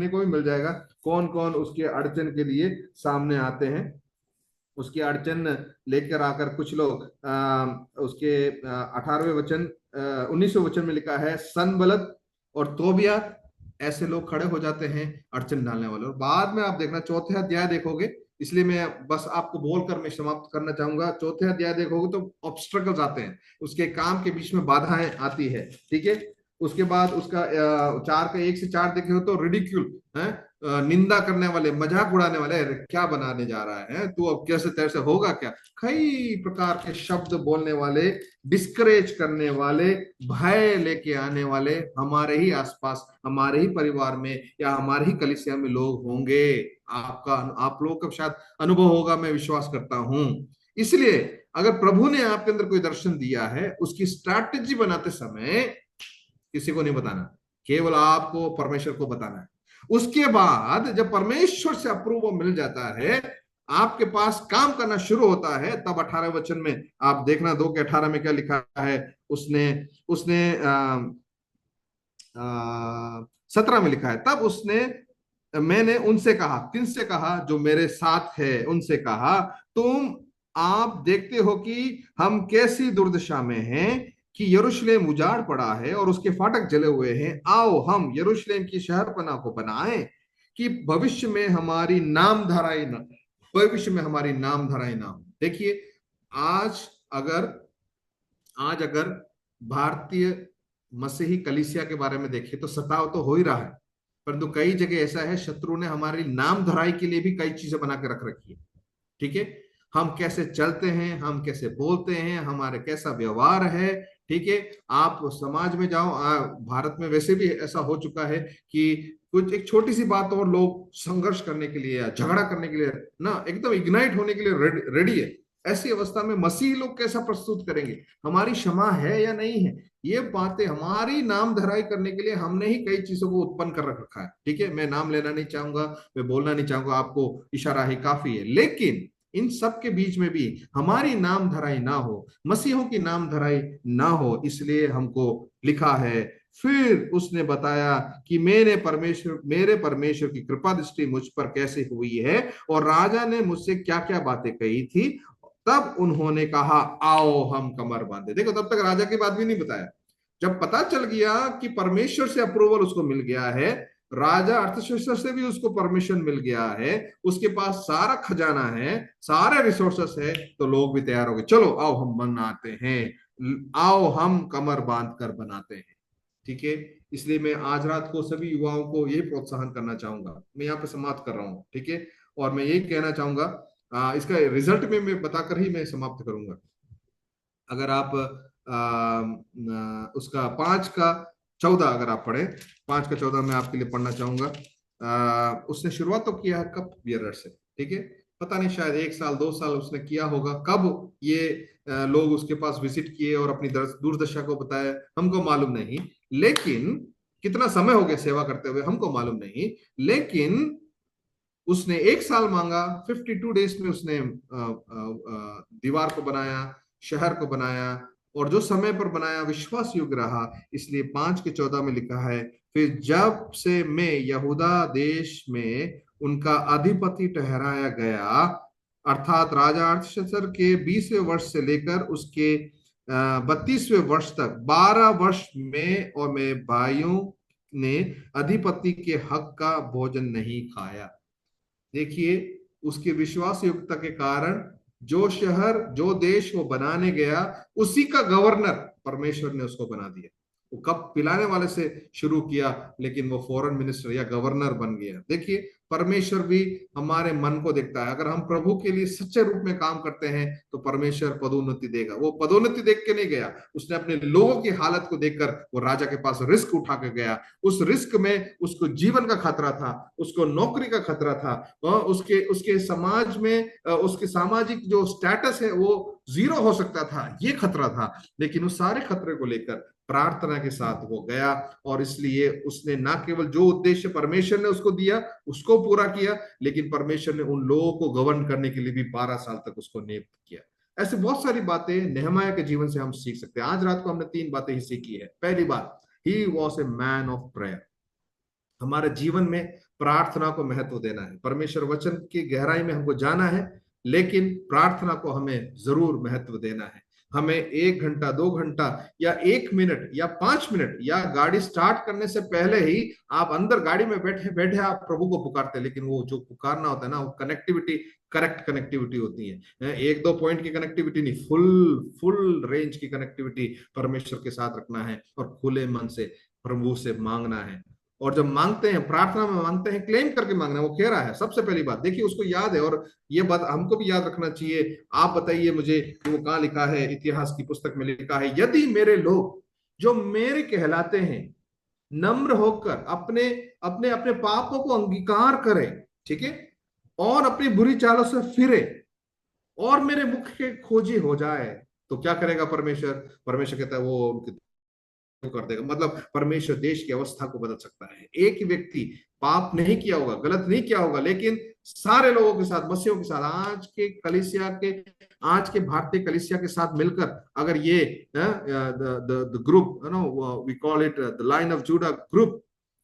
को भी मिल जाएगा कौन कौन उसके अड़चन के लिए सामने आते हैं। उसकी अड़चन लेकर आकर कुछ लोग उसके 18वें वचन 19वें वचन में लिखा है, सनबलत और तोबिया ऐसे लोग खड़े हो जाते हैं अड़चन डालने वाले। और बाद में आप देखना, चौथे अध्याय देखोगे, इसलिए मैं बस आपको बोलकर मैं समाप्त करना चाहूंगा। चौथे अध्याय देखोगे तो ऑब्स्ट्रकल्स आते हैं, उसके काम के बीच में बाधाएं आती है। ठीक है, उसके बाद उसका 4 का 1 से 4 देखे हो तो रिडिक्यूल है, निंदा करने वाले, मजाक उड़ाने वाले, क्या बनाने जा रहा है तू, अब कैसे तेरे से होगा क्या, कई प्रकार के शब्द बोलने वाले, डिस्करेज करने वाले, भय लेके आने वाले हमारे ही आसपास, हमारे ही परिवार में या हमारे ही कलीसिया में लोग होंगे। आप लोगों का शायद अनुभव होगा, मैं विश्वास करता हूं। इसलिए अगर प्रभु ने आपके अंदर कोई दर्शन दिया है, उसकी स्ट्रैटेजी बनाते समय किसी को नहीं बताना, केवल आपको परमेश्वर को बताना है। उसके बाद जब परमेश्वर से अप्रूवल मिल जाता है, आपके पास काम करना शुरू होता है, तब 18वें वचन में आप देखना, 2 के 18 में क्या लिखा है। उसने उसने 17 में लिखा है, तब उसने, मैंने उनसे कहा, किनसे कहा, जो मेरे साथ है उनसे कहा, तुम आप देखते हो कि हम कैसी दुर्दशा में हैं, कि यरूशलेम उजाड़ पड़ा है और उसके फाटक जले हुए हैं। आओ हम यरूशलेम की शहरपनाह को बनाएं, कि भविष्य में हमारी नाम धराई ना हो। देखिए, आज अगर आज अगर भारतीय मसीही कलीसिया के बारे में देखें तो सताव तो हो ही रहा है, परंतु कई जगह ऐसा है, शत्रु ने हमारी नाम धराई के लिए भी कई चीजें बना के रख रखी है। ठीक है, हम कैसे चलते हैं, हम कैसे बोलते हैं, हमारे कैसा व्यवहार है। ठीक है, आप समाज में जाओ, भारत में वैसे भी ऐसा हो चुका है कि कुछ एक छोटी सी बात और लोग संघर्ष करने के लिए या झगड़ा करने के लिए ना एकदम इग्नाइट होने के लिए रेडी है। ऐसी अवस्था में मसीह लोग कैसा प्रस्तुत करेंगे, हमारी क्षमा है या नहीं है, ये बातें हमारी नाम धराई करने के लिए हमने ही कई चीजों को उत्पन्न कर रखा है। ठीक है, मैं नाम लेना नहीं चाहूंगा, मैं बोलना नहीं चाहूंगा, आपको इशारा ही काफी है। लेकिन इन सब के बीच में भी हमारी नाम धराई ना हो, मसीहों की नाम धराई ना हो, इसलिए हमको लिखा है। फिर उसने बताया कि मेरे परमेश्वर की कृपा दृष्टि मुझ पर कैसे हुई है और राजा ने मुझसे क्या क्या बातें कही थी। तब उन्होंने कहा, आओ हम कमर बांधे। देखो, तब तक राजा की बात भी नहीं बताया, जब पता चल गया कि परमेश्वर से अप्रूवल उसको मिल गया है, राजा अर्थशास्त्र से भी उसको परमिशन मिल गया है, उसके पास सारा खजाना है, सारे रिसोर्सेस है, तो लोग भी तैयार हो गए, चलो आओ हम मनाते हैं, आओ हम कमर बांध कर बनाते हैं। ठीक है। इसलिए मैं आज रात को सभी युवाओं को यही प्रोत्साहन करना चाहूंगा। मैं यहाँ पे समाप्त कर रहा हूँ, ठीक है। और मैं यही कहना चाहूंगा, इसका रिजल्ट में मैं बताकर ही मैं समाप्त करूंगा। अगर आप उसका 5 का 14 अगर आप पढ़े, 5 का 14 मैं आपके लिए पढ़ना चाहूंगा। उसने शुरुआत तो किया है कप बियरर से, ठीक है। पता नहीं शायद 1 साल 2 साल उसने किया होगा, कब ये लोग उसके पास विजिट किए और अपनी दुर्दशा को बताया हमको मालूम नहीं। लेकिन कितना समय हो गया सेवा करते हुए हमको मालूम नहीं। लेकिन उसने 1 साल मांगा, 52 डेज में उसने दीवार को बनाया, शहर को बनाया, और जो समय पर बनाया विश्वास योग्य रहा। इसलिए 5 के 14 में लिखा है, फिर जब से मैं यहूदा देश में उनका अधिपति ठहराया गया, अर्थात राजा अर्थशस्त्र के 20वें वर्ष से लेकर उसके 32वें वर्ष तक 12 वर्ष में और मेरे भाइयों ने अधिपति के हक का भोजन नहीं खाया। देखिए, उसके विश्वास योग्यता के कारण जो शहर जो देश वो बनाने गया, उसी का गवर्नर परमेश्वर ने उसको बना दिया। वो कप पिलाने वाले से शुरू किया, लेकिन वो फॉरेन मिनिस्टर या गवर्नर बन गया। देखिए, परमेश्वर भी हमारे मन को देखता है। अगर हम प्रभु के लिए सच्चे रूप में काम करते हैं तो परमेश्वर पदोन्नति देगा। वो पदोन्नति देख के नहीं गया, उसने अपने लोगों की हालत को देखकर वो राजा के पास रिस्क उठा के गया। उस रिस्क में उसको जीवन का खतरा था, उसको नौकरी का खतरा था, उसके उसके समाज में उसके सामाजिक जो स्टेटस है वो जीरो हो सकता था, ये खतरा था। लेकिन उस सारे खतरे को लेकर प्रार्थना के साथ वो गया, और इसलिए उसने ना केवल जो उद्देश्य परमेश्वर ने उसको दिया उसको पूरा किया, लेकिन परमेश्वर ने उन लोगों को गवर्न करने के लिए भी 12 साल तक उसको नियुक्त किया। ऐसे बहुत सारी बातें नेहमाया के जीवन से हम सीख सकते हैं। आज रात को हमने 3 बातें ही सीखी है। पहली बात, ही was a man of prayer. हमारे जीवन में प्रार्थना को महत्व देना है। परमेश्वर वचन की गहराई में हमको जाना है, लेकिन प्रार्थना को हमें जरूर महत्व देना है। हमें 1 घंटा 2 घंटा या 1 मिनट या 5 मिनट या गाड़ी स्टार्ट करने से पहले ही आप अंदर गाड़ी में बैठे बैठे आप प्रभु को पुकारते हैं, लेकिन वो जो पुकारना होता है ना, वो कनेक्टिविटी करेक्ट कनेक्टिविटी होती है। 1-2 पॉइंट की कनेक्टिविटी नहीं, फुल फुल रेंज की कनेक्टिविटी परमेश्वर के साथ रखना है और खुले मन से प्रभु से मांगना है। और जब मांगते हैं, प्रार्थना में मांगते हैं, क्लेम करके मांगना है। वो कह रहा है सबसे पहली बात, देखिए उसको याद है, और ये बात हमको भी याद रखना चाहिए। आप बताइए मुझे कि वो कहाँ लिखा है? इतिहास की पुस्तक में लिखा है, यदि मेरे लोग जो मेरे कहलाते हैं नम्र होकर अपने अपने अपने पापों को अंगीकार करें, ठीक है, और अपनी बुरी चालों से फिरे और मेरे मुख के खोजी हो जाए, तो क्या करेगा परमेश्वर? परमेश्वर कहता है वो उनके कर देगा। मतलब परमेश्वर देश की अवस्था को बदल सकता है। एक ही व्यक्ति पाप नहीं किया होगा, गलत नहीं किया होगा, लेकिन सारे लोगों के साथ, मसीहों के साथ, आज के भारतीय कलीसिया के साथ मिलकर अगर ये the group, we call it the line of Judah group,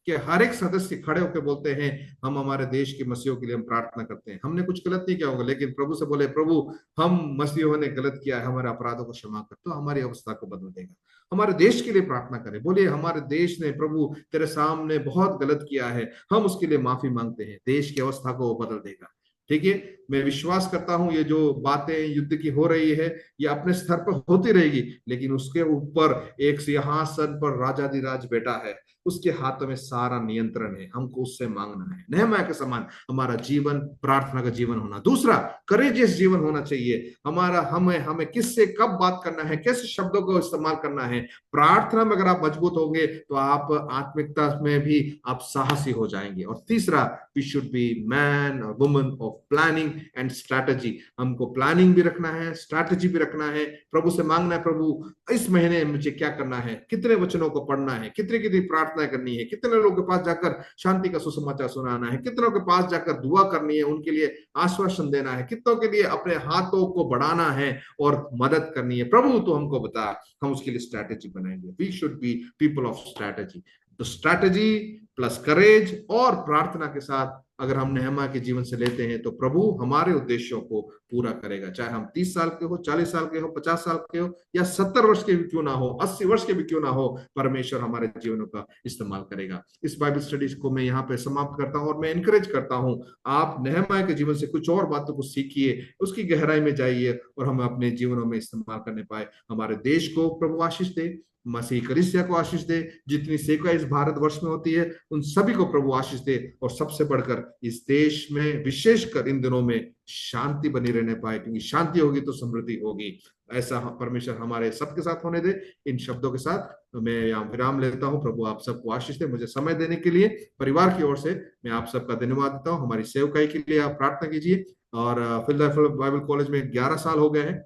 कि हर एक सदस्य खड़े होकर बोलते हैं हम हमारे देश के मसीहों के लिए हम प्रार्थना करते हैं। हमने कुछ गलत नहीं किया होगा, लेकिन प्रभु से बोले, प्रभु हम मसीहों ने गलत किया है, हमारे अपराधों को क्षमा कर, तो हमारी अवस्था को बदल देगा। हमारे देश के लिए प्रार्थना करें, बोलिए हमारे देश ने प्रभु तेरे सामने बहुत गलत किया है, हम उसके लिए माफी मांगते हैं, देश की अवस्था को वो बदल देगा। ठीक है, मैं विश्वास करता हूं ये जो बातें युद्ध की हो रही है ये अपने स्तर पर होती रहेगी, लेकिन उसके ऊपर एक सिंहासन पर राजाधिराज बैठा है, उसके हाथों में सारा नियंत्रण है, हमको उससे मांगना है। नेहम्याह के समान हमारा जीवन प्रार्थना का जीवन होना। दूसरा, करेजियस जीवन होना चाहिए हमारा। हमें हमें किससे कब बात करना है, कैसे शब्दों को इस्तेमाल करना है। प्रार्थना में अगर आप मजबूत होंगे तो आप आत्मिकता में भी आप साहसी हो जाएंगे। और तीसरा, वी शुड बी मैन और woman of planning and strategy. हमको प्लानिंग भी रखना है, स्ट्रैटेजी भी रखना है। प्रभु से मांगना है, प्रभु इस महीने मुझे क्या करना है, कितने वचनों को पढ़ना है, कितनी कितनी प्रार्थना करनी है, कितने लोगों के पास जाकर शांति का सुसमाचार सुनाना है, कितनों के पास जाकर दुआ करनी है, उनके लिए आश्वासन देना है, कितनों के लिए अपने हाथों को बढ़ाना है और मदद करनी है। प्रभु तो हमको बता, हम उसके लिए स्ट्रैटेजी बनाएंगे। We should be people of strategy. तो स्ट्रैटेजी प्लस करेज और प्रार्थना के साथ अगर हम नेहमा के जीवन से लेते हैं तो प्रभु हमारे उद्देश्यों को पूरा करेगा। चाहे हम 30 साल के हो, 40 साल के हो, 50 साल के हो, या 70 वर्ष के भी क्यों ना हो, 80 वर्ष के भी क्यों ना हो, परमेश्वर हमारे जीवनों का इस्तेमाल करेगा। इस बाइबल स्टडीज को मैं यहाँ पे समाप्त करता हूँ और मैं इनकरेज करता हूँ आप नेहमा के जीवन से कुछ और बातों को सीखिए, उसकी गहराई में जाइए और हम अपने जीवनों में इस्तेमाल करने पाए। हमारे देश को प्रभु आशीष दे, मसीह कलीसिया को आशीष दे, जितनी सेवकाई इस भारतवर्ष में होती है उन सभी को प्रभु आशीष दे, और सबसे बढ़कर इस देश में विशेषकर इन दिनों में शांति बनी रहने पाए, क्योंकि शांति होगी तो समृद्धि होगी। ऐसा परमेश्वर हमारे सबके साथ होने दे। इन शब्दों के साथ मैं यहाँ विराम लेता हूँ। प्रभु आप सबको आशीष दे। मुझे समय देने के लिए परिवार की ओर से मैं आप सबका धन्यवाद देता हूँ। हमारी सेवकाई के लिए आप प्रार्थना कीजिए। और फिलहाल बाइबल कॉलेज में 11 साल हो गए हैं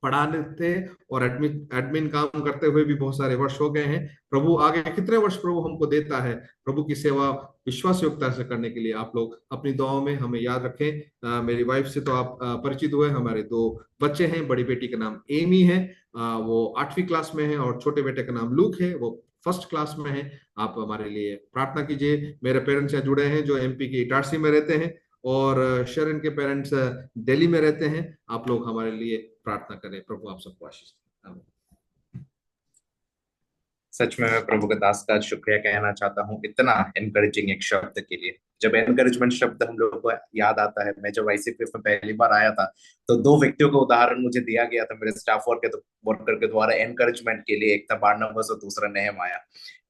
पढ़ाने थे, और एडमिन एडमिन काम करते हुए भी बहुत सारे वर्ष हो गए हैं। प्रभु आगे कितने वर्ष प्रभु हमको देता है, प्रभु की सेवा विश्वास योग्यता से करने के लिए आप लोग अपनी दुआओं में हमें याद रखें। मेरी वाइफ से तो आप परिचित हुए। हमारे 2 बच्चे हैं। बड़ी बेटी का नाम एमी है, वो 8वीं क्लास में है, और छोटे बेटे का नाम लूक है, वो 1st क्लास में है। आप हमारे लिए प्रार्थना कीजिए। मेरे पेरेंट्स यहाँ जुड़े हैं जो एमपी की इटारसी में रहते हैं, और शरण के पेरेंट्स दिल्ली में रहते हैं। आप लोग हमारे लिए प्रार्थना करें। प्रभु आप सबको आशीष दें। आमीन। सच में मैं प्रभु के दास का शुक्रिया कहना चाहता हूँ इतना एनकरेजिंग एक शब्द के लिए। जब एनकरेजमेंट शब्द हम लोगों को याद आता है, मैं जब आईसीपीएफ में पहली बार आया था तो 2 व्यक्तियों का उदाहरण मुझे दिया गया था मेरे स्टाफ वर्कर के द्वारा एनकरेजमेंट के लिए। एक था बारनबास और दूसरा नेहमाया।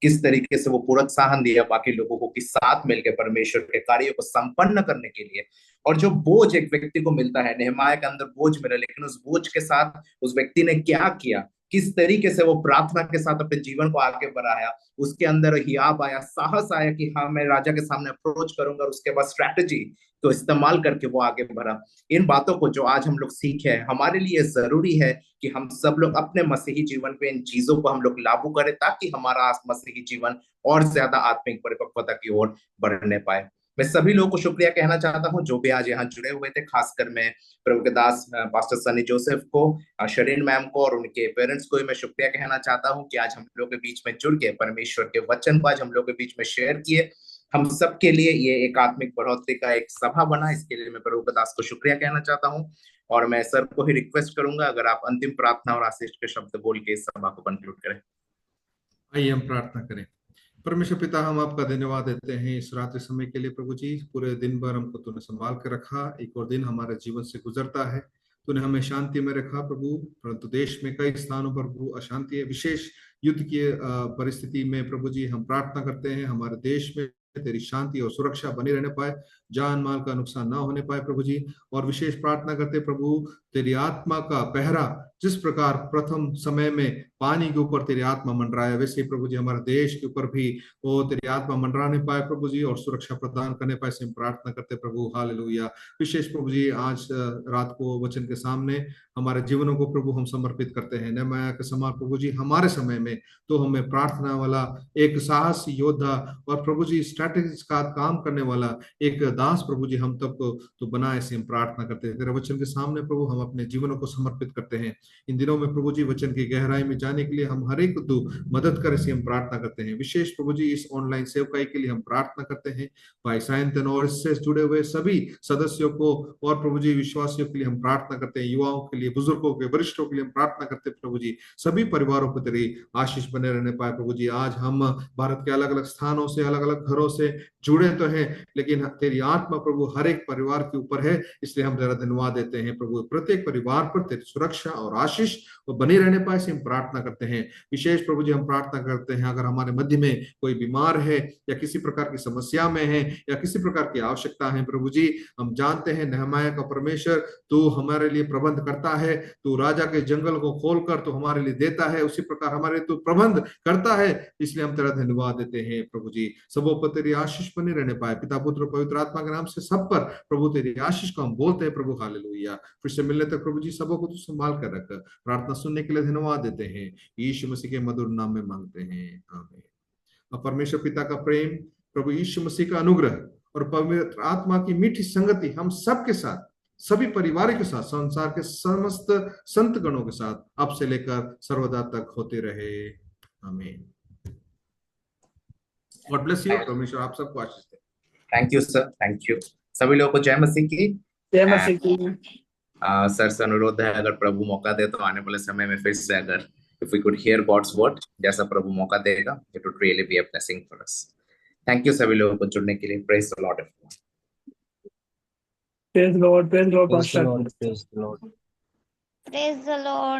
किस तरीके से वो प्रोत्साहन दिया बाकी लोगों को कि साथ मिलकर परमेश्वर के कार्यों को संपन्न करने के लिए। और जो बोझ एक व्यक्ति को मिलता है, नेहमाया के अंदर बोझ मिला, लेकिन उस बोझ के साथ उस व्यक्ति ने क्या किया, किस तरीके से वो प्रार्थना के साथ अपने जीवन को आगे बढ़ाया। उसके अंदर हियाब आया, साहस आया कि हाँ मैं राजा के सामने अप्रोच करूंगा, और उसके बाद स्ट्रैटेजी को इस्तेमाल करके वो आगे बढ़ा। इन बातों को जो आज हम लोग सीखे हैं, हमारे लिए जरूरी है कि हम सब लोग अपने मसीही जीवन पे इन चीजों को हम लोग लागू करें, ताकि हमारा मसीही जीवन और ज्यादा आत्मिक परिपक्वता की ओर बढ़ने पाए। मैं सभी लोगों को शुक्रिया कहना चाहता हूँ जो भी आज यहाँ जुड़े हुए थे, खासकर मैं प्रभु के दास पास्टर सनी जोसेफ को, शरीन मैम को और उनके पेरेंट्स को भी मैं शुक्रिया कहना चाहता हूँ कि आज हम लोग के बीच में जुड़ के परमेश्वर के वचन को आज हम लोग के बीच में शेयर किए। हम सबके लिए ये एक आत्मिक बढ़ोतरी का एक सभा बना, इसके लिए मैं प्रभु के दास को शुक्रिया कहना चाहता हूँ। और मैं सर को ही रिक्वेस्ट करूंगा अगर आप अंतिम प्रार्थना और आशीष के शब्द बोल के इस सभा को कंक्लूड करें। आइए हम प्रार्थना करें। परमेश्वर पिता, हम आपका धन्यवाद देते हैं इस रात्रि समय के लिए। प्रभु जी, पूरे दिन भर हमको तूने संभाल के रखा। एक और दिन हमारे जीवन से गुजरता है, तूने हमें शांति में रखा प्रभु। परंतु देश में कई स्थानों पर प्रभु अशांति है, विशेष युद्ध की परिस्थिति में प्रभु जी हम प्रार्थना करते हैं हमारे देश में तेरी शांति और सुरक्षा बनी रहने पाए, जान माल का नुकसान ना होने पाए प्रभु जी। और विशेष प्रार्थना करते प्रभु, तेरी आत्मा का पहरा जिस प्रकार प्रथम समय में पानी के ऊपर तेरी आत्मा मंडराया, वैसे प्रभु जी हमारे देश के ऊपर भी वो तेरी आत्मा मंडराने पाए प्रभु जी, और सुरक्षा प्रदान करने पाए, से हम प्रार्थना करते प्रभु। हालेलुया। विशेष प्रभु जी आज रात को वचन के सामने हमारे जीवनों को प्रभु हम समर्पित करते हैं। नेहमाया के समान प्रभु जी हमारे समय में तो हमें प्रार्थना वाला एक साहसी योद्धा और प्रभु जी स्ट्रैटेजी का काम करने वाला एक दास प्रभु जी हम तब को तो बनाए, से हम प्रार्थना करते हैं। तेरे वचन के सामने प्रभु हम अपने जीवनों को समर्पित करते हैं। इन दिनों में प्रभु जी वचन की गहराई में जाने के लिए हम हर एक को मदद करे, से हम प्रार्थना करते हैं। विशेष प्रभु जी इस ऑनलाइन सेवकाई के लिए हम प्रार्थना करते हैं। भाई सायंतन और इससे जुड़े हुए सभी सदस्यों को और प्रभु जी विश्वासियों के लिए हम प्रार्थना करते हैं। युवाओं के लिए, बुजुर्गों के, वरिष्ठों के लिए हम प्रार्थना करते हैं प्रभु जी। सभी परिवारों को तेरी आशीष बने रहने पाए प्रभु जी। आज हम भारत के अलग अलग स्थानों से, अलग अलग घरों से जुड़े तो हैं, लेकिन तेरी आत्मा प्रभु हर एक परिवार के ऊपर है, इसलिए हम तेरा धन्यवाद देते हैं प्रभु। प्रत्येक परिवार पर तेरी सुरक्षा और आशीष बनी रहने पाए, से हम प्रार्थना करते हैं। विशेष प्रभु जी हम प्रार्थना करते हैं अगर हमारे मध्य में कोई बीमार है या किसी प्रकार की समस्या में है या किसी प्रकार की आवश्यकता है प्रभु जी, हम जानते हैं नेहमाया का परमेश्वर तू हमारे लिए प्रबंध करता है। तू राजा के जंगल को खोलकर तो हमारे लिए देता है, उसी प्रकार हमारे तू प्रबंध करता है, इसलिए हम तेरा धन्यवाद देते हैं प्रभु जी। सबों पर तेरी आशीष बनी रहने पाए, पिता पुत्र पवित्र आत्मा के नाम से सब पर प्रभु तेरी आशीष को हम बोलते हैं प्रभु। हालेलुया। फिर से मिलने तक प्रभु जी सबों को तू संभाल कर रख। प्रार्थना सुनने के लिए धन्यवाद देते हैं, यीशु मसीह के मधुर नाम में मांगते हैं, आमीन। और परमेश्वर पिता का प्रेम, प्रभु यीशु मसीह का अनुग्रह और पवित्र आत्मा की मीठी संगति हम सबके साथ, सभी परिवार के साथ, संसार के समस्त संत गणों के साथ अब से लेकर सर्वदा तक होते रहे, आमीन। God bless you. परमेश्वर आप सबको आशीष दे। Thank you sir, thank you. सभी लोगों को जय मसीह की। जय मसीह की। सर से अनुरोध है, अगर प्रभु मौका दे तो आने वाले समय में फिर से अगर if we could hear God's word, जैसा प्रभु मौका देगा, it would really be a blessing for us. Thank you सभी लोगों को जुड़ने के लिए। Praise the Lord. Praise Lord Praise the pastor. Lord. Praise the Lord. Praise the Lord.